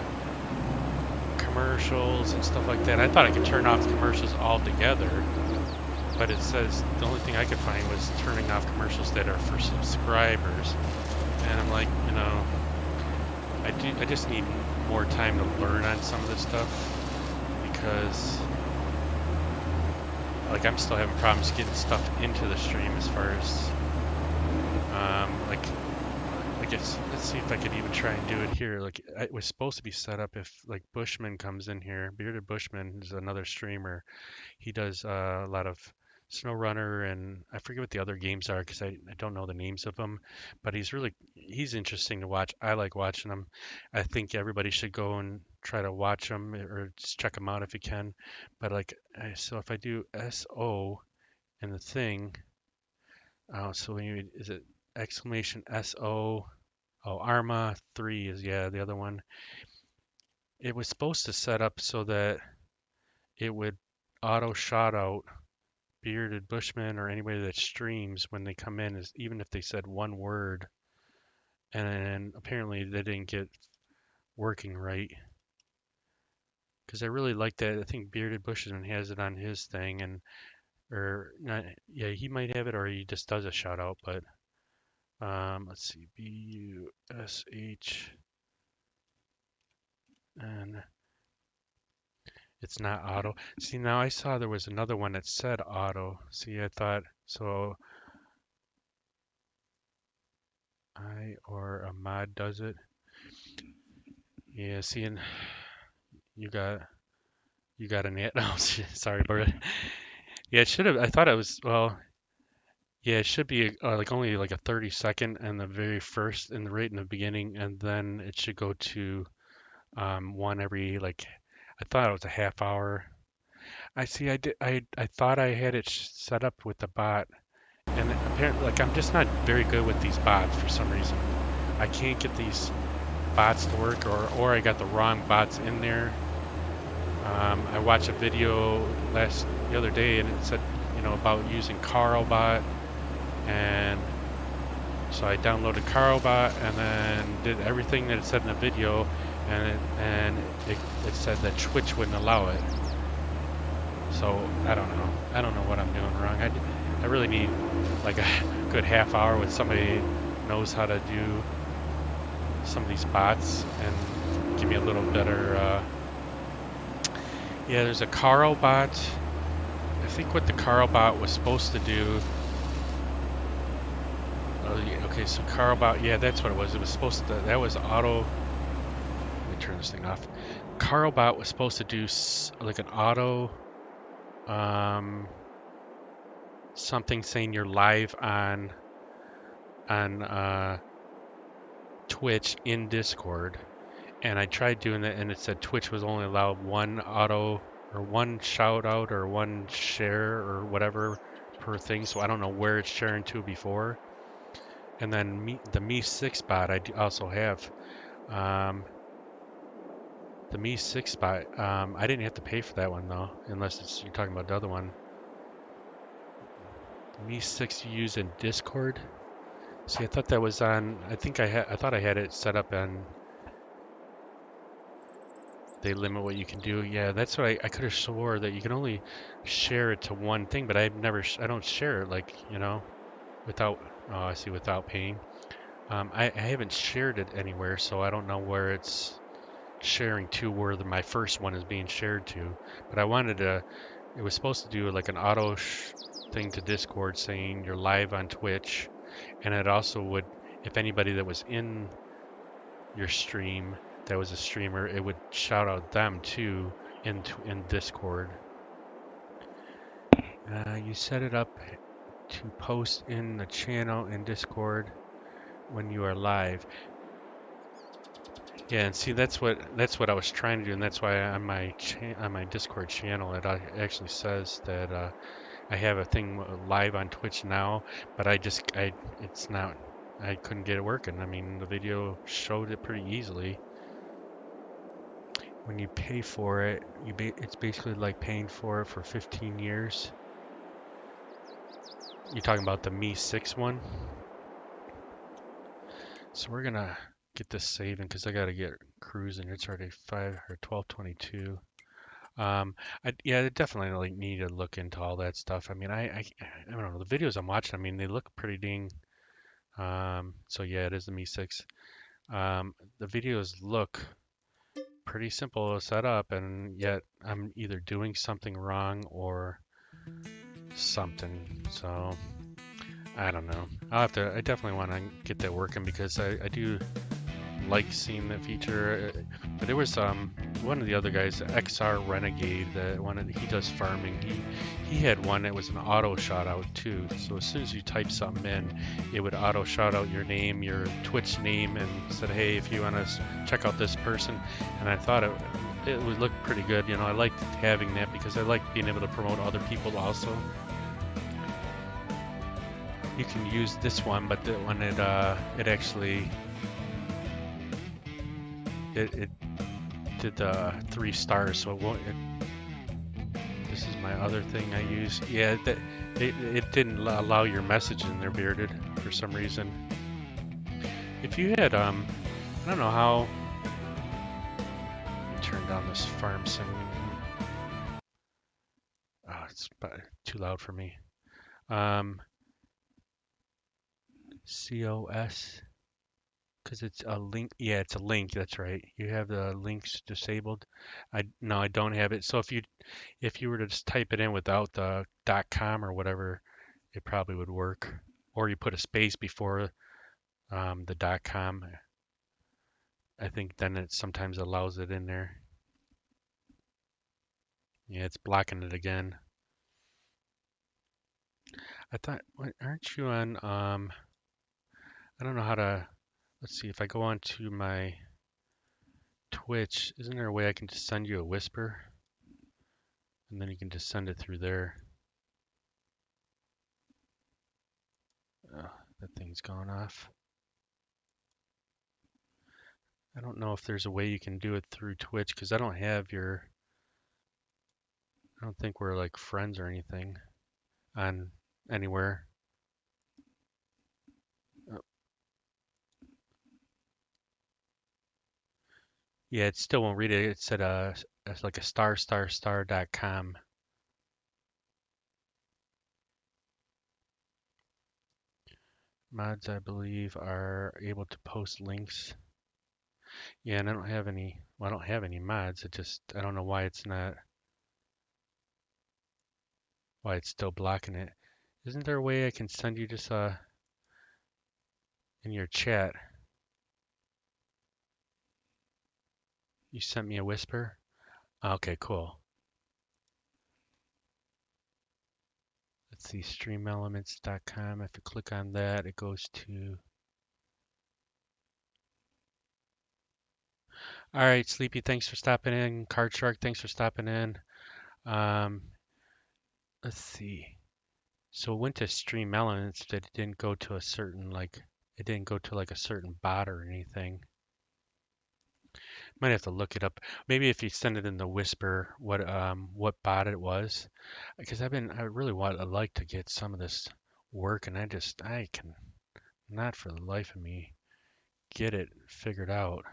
commercials and stuff like that. I thought I could turn off commercials altogether, but it says the only thing I could find was turning off commercials that are for subscribers. And I'm like, I just need more time to learn on some of this stuff because like I'm still having problems getting stuff into the stream as far as I guess let's see if I could even try and do it here. Like it was supposed to be set up if like Bushman comes in here. Bearded Bushman is another streamer. He does a lot of SnowRunner and I forget what the other games are because I don't know the names of them, but he's interesting to watch. I like watching him. I think everybody should go and try to watch him or just check him out if you can. But like, so if I do SO and the thing, so is it exclamation SO? Oh, Arma 3 is, yeah, the other one. It was supposed to set up so that it would auto shout out Bearded Bushman or anybody that streams when they come in, is even if they said one word. And apparently they didn't get working right. Because I really like that. I think Bearded Bushman has it on his thing, and or not, yeah, he might have it, or he just does a shout out. But let's see, BUSH, and it's not auto. See, now I saw there was another one that said auto. See, I thought so. Or a mod does it. Yeah, see, and you got an ad. Oh, sorry, bro. Yeah, it should have. I thought it was. Well, yeah, it should be like only like a 30-second and the very first and right in the beginning, and then it should go to one every like. I thought it was a half hour. I see. I did. I thought I had it set up with the bot, and apparently, like I'm just not very good with these bots for some reason. I can't get these bots to work, or I got the wrong bots in there. I watched a video the other day, and it said, about using CarlBot, and so I downloaded CarlBot and then did everything that it said in the video, and it said that Twitch wouldn't allow it. So I don't know. I don't know what I'm doing wrong. I really need like a good half hour with somebody who knows how to do some of these bots and give me a little better. Yeah, there's a CarlBot. I think what the CarlBot was supposed to do. Oh, yeah, okay, so CarlBot, yeah, that's what it was. It was supposed to. That was auto. Let me turn this thing off. CarlBot was supposed to do like an auto. something saying you're live on Twitch in Discord, and I tried doing that, and it said Twitch was only allowed one auto or one shout out or one share or whatever per thing. So I don't know where it's sharing to before. And then the Me 6 bot I also have. Um, the Me 6 bot, I didn't have to pay for that one though, unless you're talking about the other one. The Me 6 you use in Discord. See, I thought that was on. I thought I had it set up on. They limit what you can do. Yeah, that's what I could have swore that you can only share it to one thing, but I don't share it like, without, oh, I see, without paying. I haven't shared it anywhere, so I don't know where it's sharing to, where my first one is being shared to. But it was supposed to do like an auto thing to Discord saying you're live on Twitch, and it also would, if anybody that was in your stream that was a streamer, it would shout out them too in Discord. You set it up to post in the channel in Discord when you are live. Yeah, and see, that's what I was trying to do, and that's why on my Discord channel it actually says that I have a thing live on Twitch now, but it's not. I couldn't get it working. I mean, the video showed it pretty easily. When you pay for it, it's basically like paying for it for 15 years. You're talking about the Me 6 one? So we're gonna get this saving because I gotta get cruising. It's already 5 or 12:22. Yeah, I definitely like need to look into all that stuff. I mean, I don't know, the videos I'm watching. I mean, they look pretty dang. So yeah, it is the Me 6. The videos look pretty simple to set up, and yet I'm either doing something wrong or something. So I don't know. I definitely want to get that working because I do like seeing the feature. But there was one of the other guys, XR Renegade, he does farming. He had one that was an auto shout out too. So as soon as you type something in, it would auto shout out your name, your Twitch name, and said, hey, if you want to check out this person. And I thought it would look pretty good. I liked having that because I like being able to promote other people also. You can use this one, but when it actually it did the 3 stars, so it won't. This is my other thing I use. Yeah, it didn't allow your message in there, Bearded, for some reason. If you had I don't know how. Let me turn down this farm sim. Oh, it's too loud for me. COS. Because it's a link. Yeah, it's a link. That's right. You have the links disabled. No, I don't have it. So if you were to just type it in without the .com or whatever, it probably would work. Or you put a space before the .com. I think then it sometimes allows it in there. Yeah, it's blocking it again. I thought, aren't you on? I don't know how to. Let's see if I go on to my Twitch. Isn't there a way I can just send you a whisper? And then you can just send it through there. Oh, that thing's gone off. I don't know if there's a way you can do it through Twitch because I don't think we're like friends or anything on anywhere. Oh. Yeah, it still won't read it. It said it's like a ***.com. Mods, I believe, are able to post links. Yeah, and I don't have any. Well, I don't have any mods. I don't know why it's still blocking it. Isn't there a way I can send you just in your chat? You sent me a whisper? Okay, cool. let's see, streamelements.com. If you click on that, it goes to. All right, Sleepy, thanks for stopping in. Card Shark, thanks for stopping in. Um, let's see. So it went to Stream Elements, but it didn't go to a certain it didn't go to like a certain bot or anything. Might have to look it up. Maybe if you send it in the Whisper, what bot it was, because I really I'd like to get some of this work, and I can not for the life of me get it figured out.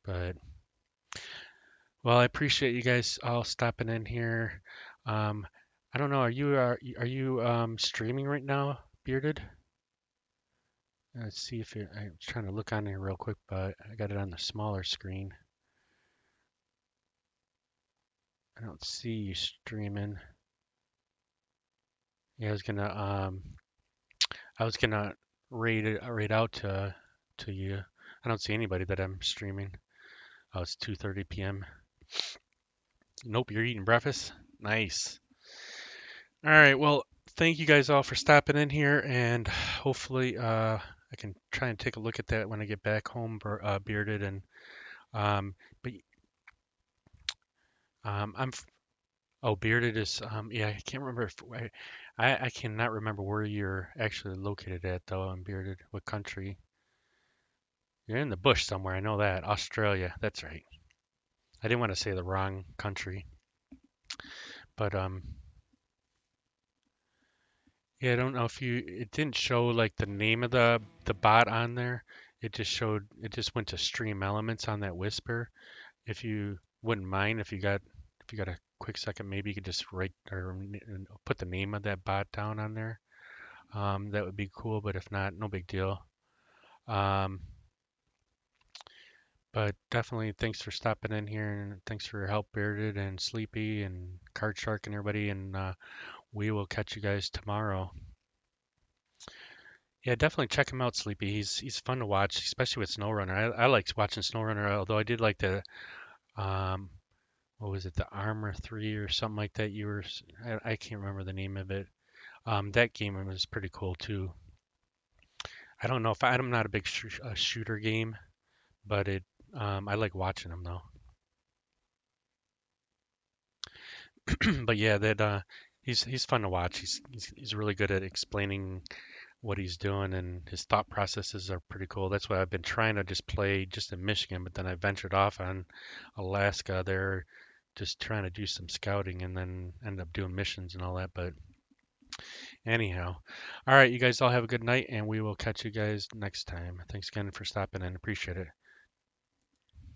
But well, I appreciate you guys all stopping in here. Um, I don't know, are you streaming right now, Bearded? Let's see if I'm trying to look on here real quick, but I got it on the smaller screen. I don't see you streaming. Yeah, I was gonna rate out to you. I don't see anybody that I'm streaming. Oh, it's 2:30 p.m. Nope, you're eating breakfast. Nice. All right, well, thank you guys all for stopping in here, and hopefully I can try and take a look at that when I get back home, Bearded, and but I'm oh, Bearded is yeah, I can't remember if I cannot remember where you're actually located at though. I'm Bearded. What country? You're in the bush somewhere. I know that. Australia. That's right. I didn't want to say the wrong country, but yeah, I don't know if you. It didn't show like the name of the bot on there. It just went to Stream Elements on that Whisper. If you wouldn't mind, if you got a quick second, maybe you could just write or put the name of that bot down on there. That would be cool, but if not, no big deal. Um, but definitely thanks for stopping in here and thanks for your help, Bearded and Sleepy and Card Shark and everybody. And we will catch you guys tomorrow. Yeah, definitely check him out, Sleepy. He's fun to watch, especially with SnowRunner. I like watching SnowRunner, although I did like the um, what was it, the Armor 3 or something like that. I can't remember the name of it. That game was pretty cool too. I don't know if I'm not a big shooter game, but I like watching them though. But yeah, that he's fun to watch. He's really good at explaining what he's doing, and his thought processes are pretty cool. That's why I've been trying to just play just in Michigan, but then I ventured off on Alaska there, just trying to do some scouting, and then end up doing missions and all that. But anyhow, all right, you guys all have a good night, and we will catch you guys next time. Thanks again for stopping in. Appreciate it.